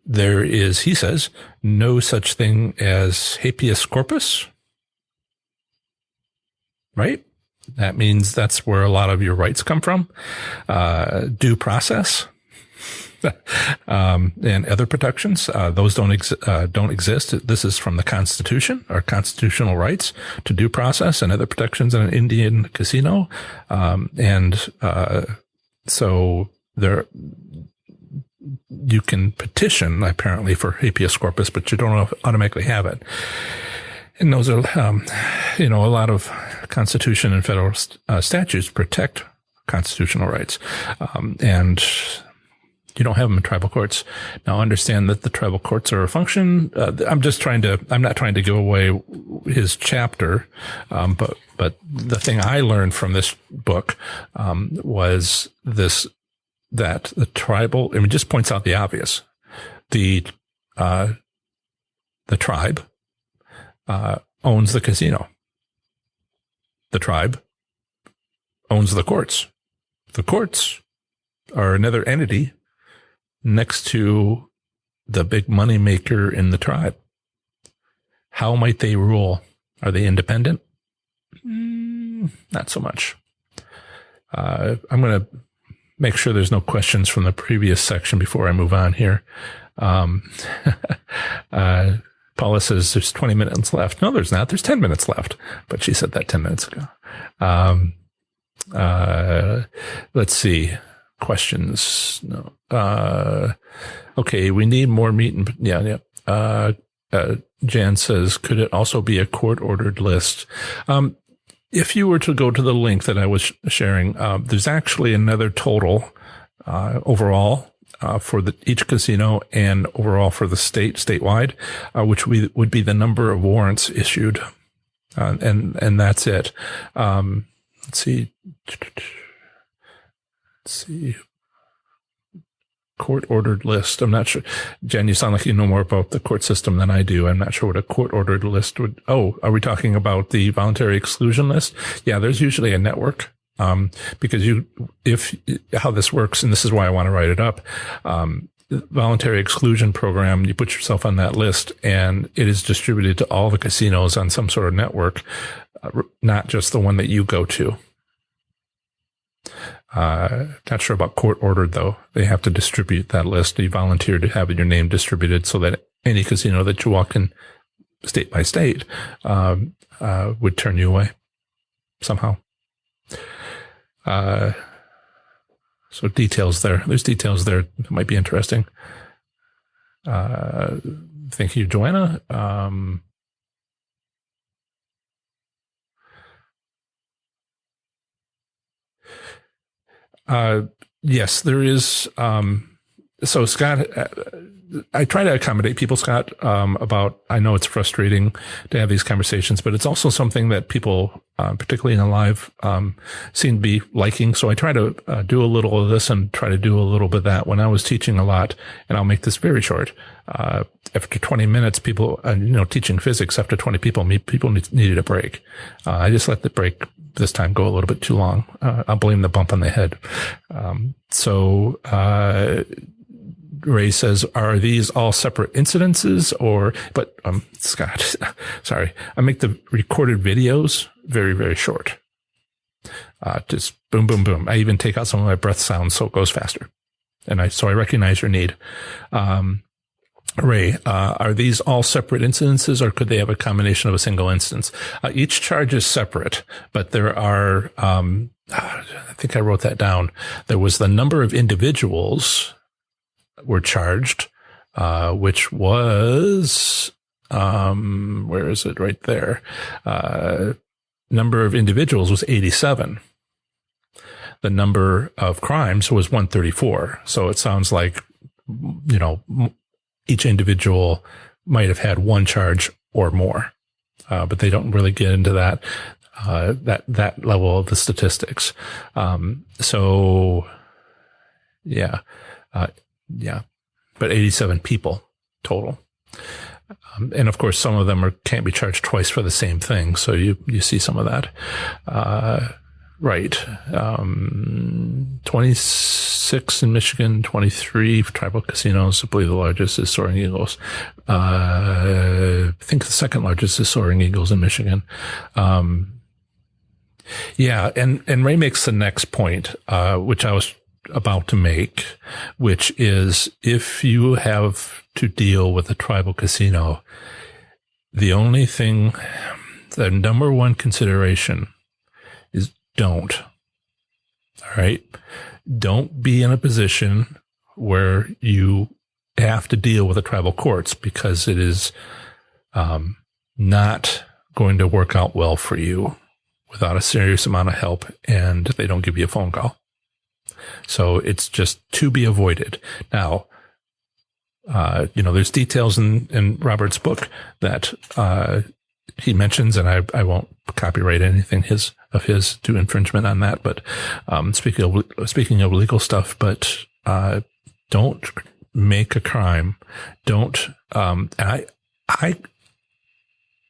There is, he says, no such thing as habeas corpus, right? That means that's where a lot of your rights come from. Due process, and other protections, those don't exist. This is from the Constitution, our constitutional rights to due process and other protections in an Indian casino. So there, you can petition apparently for habeas corpus, but you don't automatically have it. And those are, a lot of Constitution and federal statutes protect constitutional rights. And you don't have them in tribal courts. Now understand that the tribal courts are a function. I'm not trying to give away his chapter. But the thing I learned from this book, was that the tribal, just points out the obvious. The the tribe owns the casino. The tribe owns the courts. The courts are another entity next to the big money maker in the tribe. How might they rule? Are they independent? Not so much. I'm going to make sure there's no questions from the previous section before I move on here. Paula says there's 20 minutes left. No, there's not. There's 10 minutes left. But she said that 10 minutes ago. Let's see. Questions. No. Okay. We need more meat and, yeah. Jan says, could it also be a court ordered list? If you were to go to the link that I was sharing, there's actually another total, overall, for each casino and overall for the statewide, which would be the number of warrants issued. And that's it. Let's see. Court ordered list. I'm not sure. Jen, you sound like you know more about the court system than I do. I'm not sure what a court ordered list would. Oh, are we talking about the voluntary exclusion list? Yeah, there's usually a network. Because how this works, and this is why I want to write it up, voluntary exclusion program, you put yourself on that list and it is distributed to all the casinos on some sort of network, not just the one that you go to. Not sure about court ordered though. They have to distribute that list. You volunteer to have your name distributed so that any casino that you walk in state by state, would turn you away somehow. So details there. There's details there that might be interesting. Thank you, Joanna. Yes, there is. So Scott, I try to accommodate people, Scott, I know it's frustrating to have these conversations, but it's also something that people, particularly in a live, seem to be liking. So I try to do a little of this and try to do a little bit of that. When I was teaching a lot, and I'll make this very short, after 20 minutes, people, teaching physics, after 20 people needed a break. I just let the break this time go a little bit too long. I'll blame the bump on the head. Ray says, are these all separate incidences but Scott, sorry, I make the recorded videos very, very short. Just boom, boom, boom. I even take out some of my breath sounds so it goes faster. So I recognize your need. Ray, are these all separate incidences or could they have a combination of a single instance? Each charge is separate, but there are, I think I wrote that down. There was the number of individuals were charged, which was, where is it? Right there. Number of individuals was 87. The number of crimes was 134. So it sounds like, each individual might have had one charge or more, but they don't really get into that level of the statistics. But 87 people total. And of course, some of them can't be charged twice for the same thing. So you see some of that. Right. 26 in Michigan, 23 for tribal casinos. I believe the largest is Soaring Eagles. I think the second largest is Soaring Eagles in Michigan. And Ray makes the next point, which I was about to make, which is if you have to deal with a tribal casino, the number one consideration is don't. All right. Don't be in a position where you have to deal with the tribal courts because it is not going to work out well for you without a serious amount of help and they don't give you a phone call. So it's just to be avoided. Now, there's details in Robert's book that he mentions, and I won't copyright anything of his to infringement on that. But speaking of legal stuff, but don't make a crime. Don't, and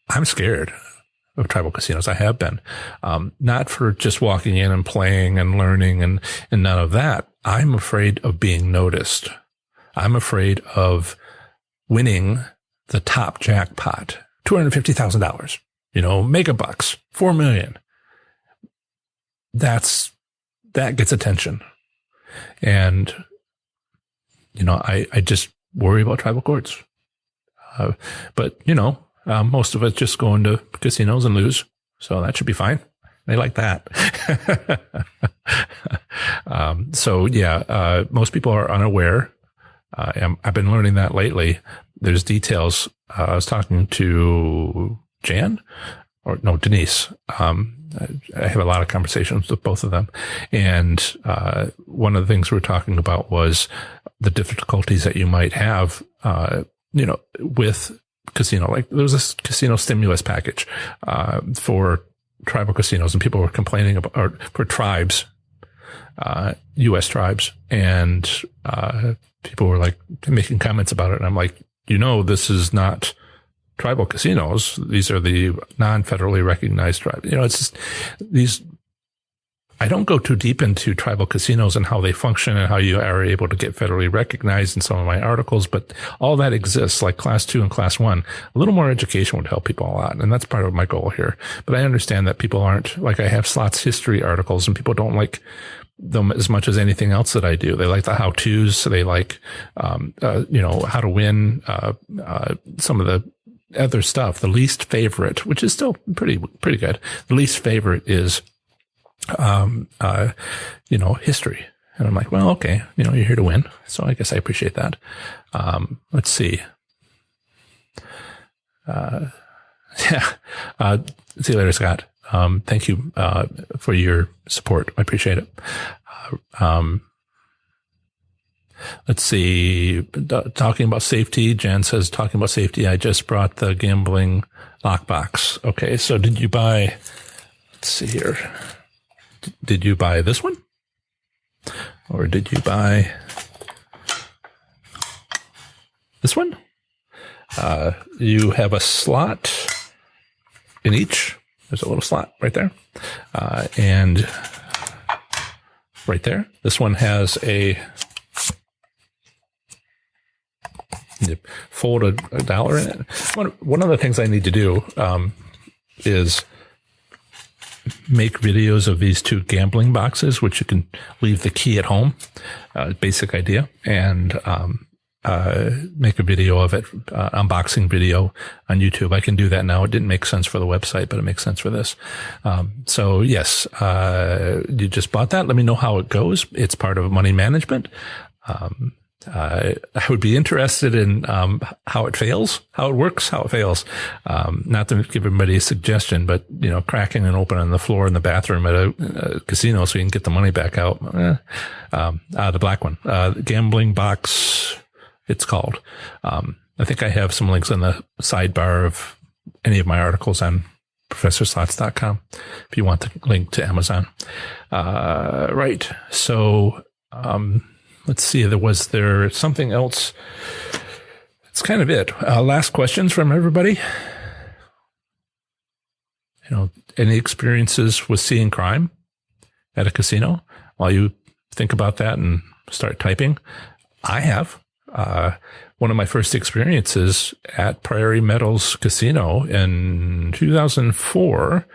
I'm scared of tribal casinos. I have been, not for just walking in and playing and learning and none of that. I'm afraid of being noticed. I'm afraid of winning the top jackpot, $250,000, mega bucks, 4 million. That gets attention. And, I just worry about tribal courts. But, most of us just go into casinos and lose. So that should be fine. They like that. Most people are unaware. I've been learning that lately. There's details. I was talking to Denise. I have a lot of conversations with both of them. And one of the things we were talking about was the difficulties that you might have, with casino. Like there was this casino stimulus package for tribal casinos, and people were complaining about, or for tribes, U.S. tribes, and people were like making comments about it. And I'm like, this is not tribal casinos. These are the non-federally recognized tribes. It's just these. I don't go too deep into tribal casinos and how they function and how you are able to get federally recognized in some of my articles, but all that exists, like class 2 and class 1. A little more education would help people a lot, and that's part of my goal here. But I understand that people aren't, like I have slots history articles, and people don't like them as much as anything else that I do. They like the how-tos, so they like, how to win, some of the other stuff. The least favorite, which is still pretty good. The least favorite is history. And I'm like, well, okay, you're here to win. So I guess I appreciate that. Let's see. See you later, Scott. Thank you, for your support. I appreciate it. Let's see. Talking about safety. Jan says, talking about safety. I just brought the gambling lockbox. Okay. So did you buy, let's see here. Did you buy this one? Or did you buy this one? You have a slot in each. There's a little slot right there. And right there, this one has you fold a dollar in it. One of the things I need to do is make videos of these two gambling boxes, which you can leave the key at home. Basic idea. And make a video of it, unboxing video on YouTube. I can do that now. It didn't make sense for the website, but it makes sense for this. So yes, you just bought that. Let me know how it goes. It's part of money management. I would be interested in how it fails, how it works, how it fails. Not to give everybody a suggestion, but cracking and opening the floor in the bathroom at a casino so you can get the money back out. The black one, gambling box, it's called. I think I have some links in the sidebar of any of my articles on professorslots.com if you want the link to Amazon. Right. So, let's see, was there something else? That's kind of it. Last questions from everybody. Any experiences with seeing crime at a casino? While you think about that and start typing, I have. One of my first experiences at Prairie Meadows Casino in 2004,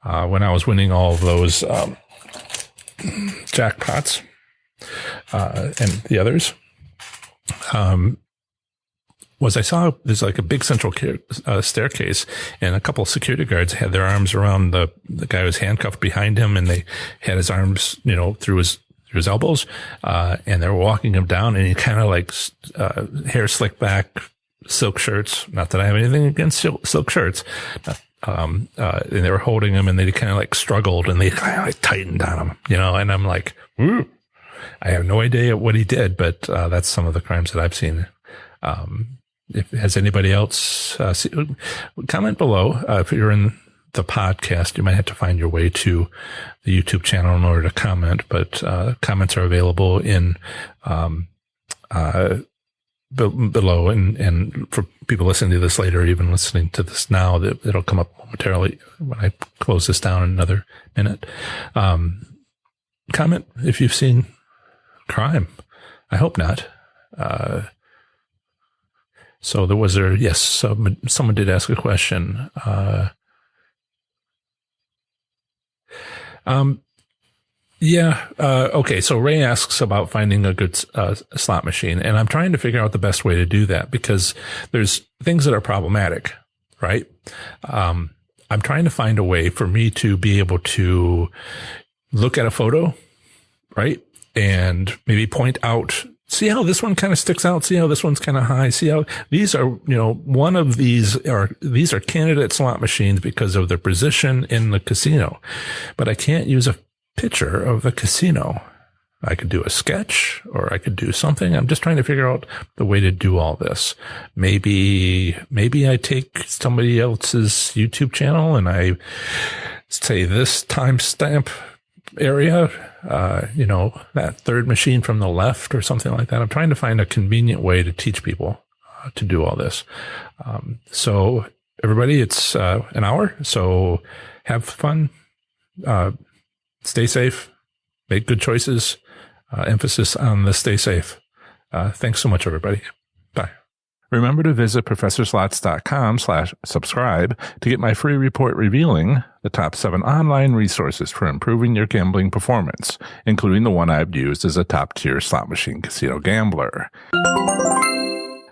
when I was winning all of those jackpots. And the others, was I saw there's like a big central staircase, and a couple of security guards had their arms around the guy who was handcuffed behind him, and they had his arms, through his elbows, and they were walking him down, and he kind of like, hair slicked back, silk shirts. Not that I have anything against silk shirts. And they were holding him, and they kind of like struggled, and they kind of like tightened on him, and I'm like, ooh. I have no idea what he did, but that's some of the crimes that I've seen. If has anybody else comment below. If you're in the podcast, you might have to find your way to the YouTube channel in order to comment. But comments are available in below, and for people listening to this later, even listening to this now, that it'll come up momentarily when I close this down in another minute. Comment if you've seen crime. I hope not. So yes, someone did ask a question. Okay. So Ray asks about finding a good slot machine, and I'm trying to figure out the best way to do that because there's things that are problematic, right? I'm trying to find a way for me to be able to look at a photo, right? And maybe point out, see how this one kind of sticks out? See how this one's kind of high? See how these are, one of these are candidate slot machines because of their position in the casino, but I can't use a picture of the casino. I could do a sketch or I could do something. I'm just trying to figure out the way to do all this. Maybe I take somebody else's YouTube channel and I say this timestamp area, that third machine from the left or something like that. I'm trying to find a convenient way to teach people to do all this. So everybody, it's an hour. So have fun. Stay safe, make good choices, emphasis on the stay safe. Thanks so much, everybody. Bye. Remember to visit ProfessorSlots.com/subscribe to get my free report revealing the top 7 online resources for improving your gambling performance, including the one I've used as a top-tier slot machine casino gambler.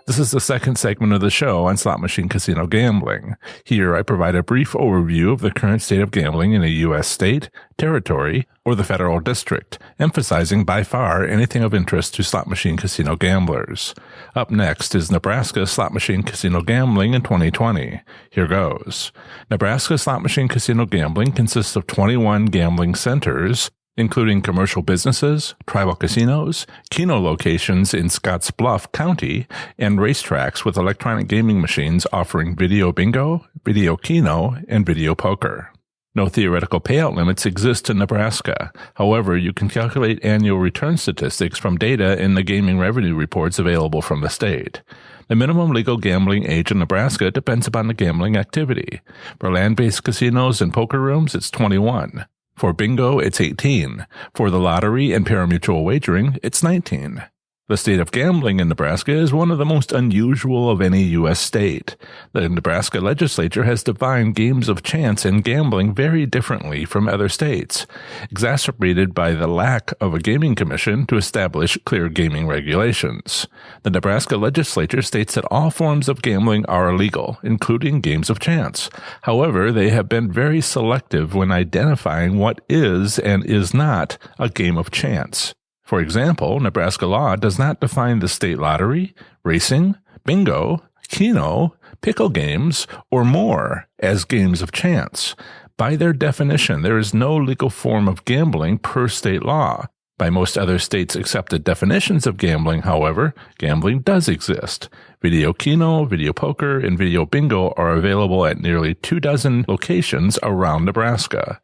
This is the second segment of the show on slot machine casino gambling. Here I provide a brief overview of the current state of gambling in a U.S. state, territory, or the federal district, emphasizing by far anything of interest to slot machine casino gamblers. Up next is Nebraska slot machine casino gambling in 2020. Here goes. Nebraska slot machine casino gambling consists of 21 gambling centers, including commercial businesses, tribal casinos, keno locations in Scottsbluff County, and racetracks with electronic gaming machines offering video bingo, video keno, and video poker. No theoretical payout limits exist in Nebraska. However, you can calculate annual return statistics from data in the gaming revenue reports available from the state. The minimum legal gambling age in Nebraska depends upon the gambling activity. For land-based casinos and poker rooms, it's 21. For bingo, it's 18. For the lottery and parimutuel wagering, it's 19. The state of gambling in Nebraska is one of the most unusual of any U.S. state. The Nebraska legislature has defined games of chance and gambling very differently from other states, exacerbated by the lack of a gaming commission to establish clear gaming regulations. The Nebraska legislature states that all forms of gambling are illegal, including games of chance. However, they have been very selective when identifying what is and is not a game of chance. For example, Nebraska law does not define the state lottery, racing, bingo, keno, pickle games, or more as games of chance. By their definition, there is no legal form of gambling per state law. By most other states' accepted definitions of gambling, however, gambling does exist. Video keno, video poker, and video bingo are available at nearly 24 locations around Nebraska.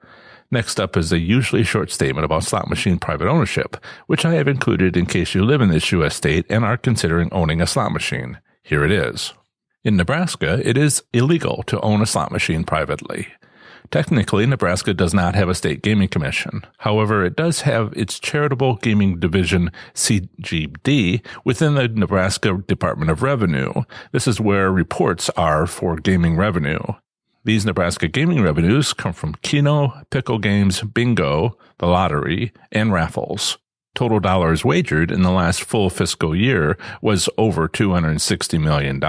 Next up is a usually short statement about slot machine private ownership, which I have included in case you live in this U.S. state and are considering owning a slot machine. Here it is. In Nebraska, it is illegal to own a slot machine privately. Technically, Nebraska does not have a state gaming commission. However, it does have its charitable gaming division, CGD, within the Nebraska Department of Revenue. This is where reports are for gaming revenue. These Nebraska gaming revenues come from keno, pickle games, bingo, the lottery, and raffles. Total dollars wagered in the last full fiscal year was over $260 million.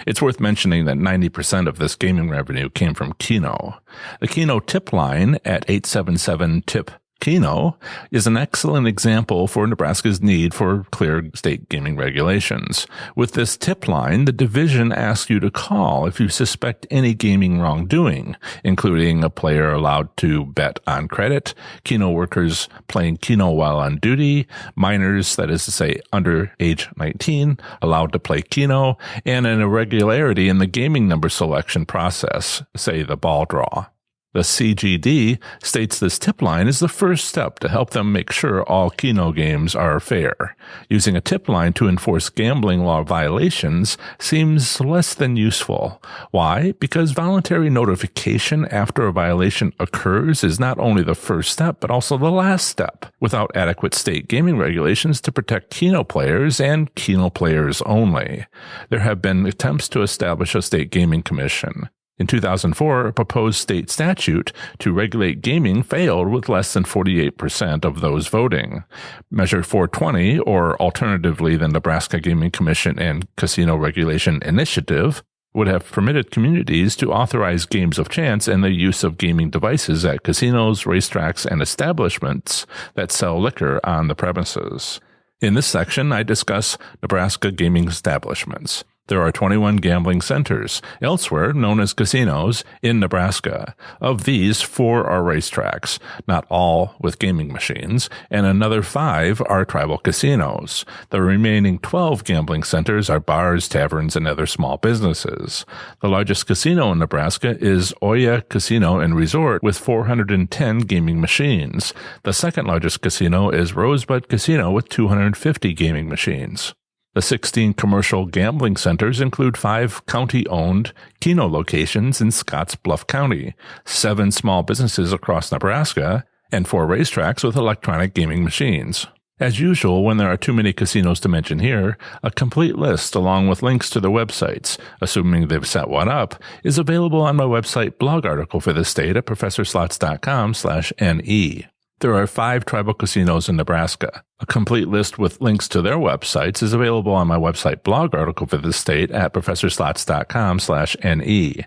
It's worth mentioning that 90% of this gaming revenue came from keno. The keno tip line at 877-TIP Keno is an excellent example for Nebraska's need for clear state gaming regulations. With this tip line, the division asks you to call if you suspect any gaming wrongdoing, including a player allowed to bet on credit, Keno workers playing Keno while on duty, minors, that is to say under age 19, allowed to play Keno, and an irregularity in the gaming number selection process, say the ball draw. The CGD states this tip line is the first step to help them make sure all Keno games are fair. Using a tip line to enforce gambling law violations seems less than useful. Why? Because voluntary notification after a violation occurs is not only the first step, but also the last step, without adequate state gaming regulations to protect Keno players and Keno players only. There have been attempts to establish a state gaming commission. In 2004, a proposed state statute to regulate gaming failed with less than 48% of those voting. Measure 420, or alternatively the Nebraska Gaming Commission and Casino Regulation Initiative, would have permitted communities to authorize games of chance and the use of gaming devices at casinos, racetracks, and establishments that sell liquor on the premises. In this section, I discuss Nebraska gaming establishments. There are 21 gambling centers, elsewhere known as casinos, in Nebraska. Of these, 4 are racetracks, not all with gaming machines, and another 5 are tribal casinos. The remaining 12 gambling centers are bars, taverns, and other small businesses. The largest casino in Nebraska is Oya Casino and Resort with 410 gaming machines. The second largest casino is Rosebud Casino with 250 gaming machines. The 16 commercial gambling centers include 5 county-owned Keno locations in Scottsbluff County, 7 small businesses across Nebraska, and 4 racetracks with electronic gaming machines. As usual, when there are too many casinos to mention here, a complete list along with links to their websites, assuming they've set one up, is available on my website blog article for the state at professorslots.com/NE. There are 5 tribal casinos in Nebraska. A complete list with links to their websites is available on my website blog article for the state at professorslots.com/NE.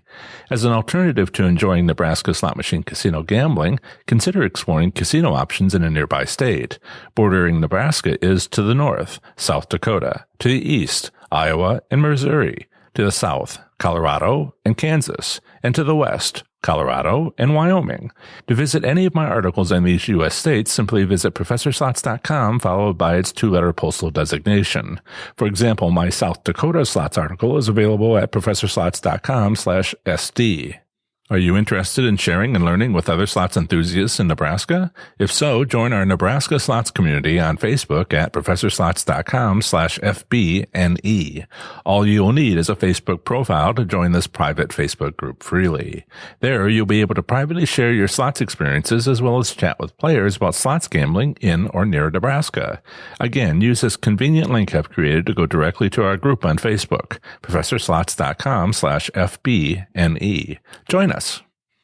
As an alternative to enjoying Nebraska slot machine casino gambling, consider exploring casino options in a nearby state. Bordering Nebraska is to the north, South Dakota, to the east, Iowa and Missouri, to the south, Colorado and Kansas, and to the west, Colorado, and Wyoming. To visit any of my articles in these U.S. states, simply visit professorslots.com followed by its 2-letter postal designation. For example, my South Dakota slots article is available at professorslots.com/SD. Are you interested in sharing and learning with other slots enthusiasts in Nebraska? If so, join our Nebraska Slots community on Facebook at professorslots.com/FBNE. All you'll need is a Facebook profile to join this private Facebook group freely. There, you'll be able to privately share your slots experiences as well as chat with players about slots gambling in or near Nebraska. Again, use this convenient link I've created to go directly to our group on Facebook, professorslots.com/FBNE. Join us.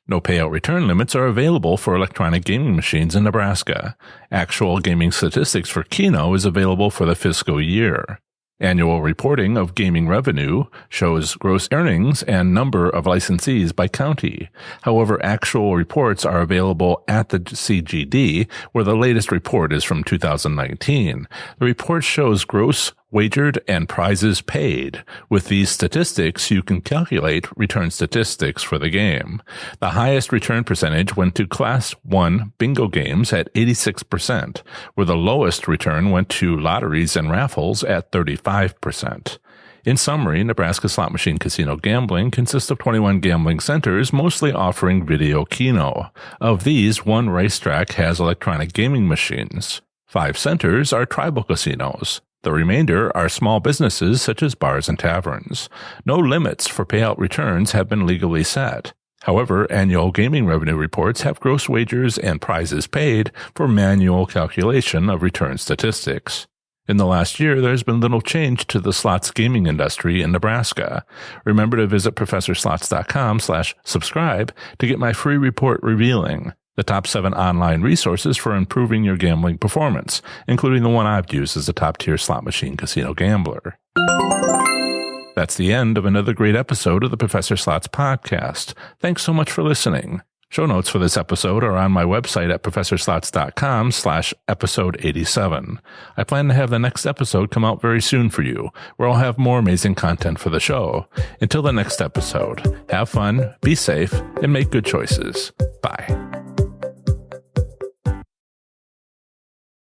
No payout return limits are available for electronic gaming machines in Nebraska. Actual gaming statistics for Keno is available for the fiscal year. Annual reporting of gaming revenue shows gross earnings and number of licensees by county. However, actual reports are available at the CGD, where the latest report is from 2019. The report shows gross wagered and prizes paid. With these statistics, you can calculate return statistics for the game. The highest return percentage went to Class 1 bingo games at 86%, where the lowest return went to lotteries and raffles at 35%. In summary, Nebraska slot machine casino gambling consists of 21 gambling centers, mostly offering video Keno. Of these, 1 racetrack has electronic gaming machines. 5 centers are tribal casinos. The remainder are small businesses such as bars and taverns. No limits for payout returns have been legally set. However, annual gaming revenue reports have gross wagers and prizes paid for manual calculation of return statistics. In the last year, there has been little change to the slots gaming industry in Nebraska. Remember to visit professorslots.com/subscribe to get my free report revealing the top 7 online resources for improving your gambling performance, including the one I've used as a top-tier slot machine casino gambler. That's the end of another great episode of the Professor Slots podcast. Thanks so much for listening. Show notes for this episode are on my website at professorslots.com/episode 87. I plan to have the next episode come out very soon for you, where I'll have more amazing content for the show. Until the next episode, have fun, be safe, and make good choices. Bye.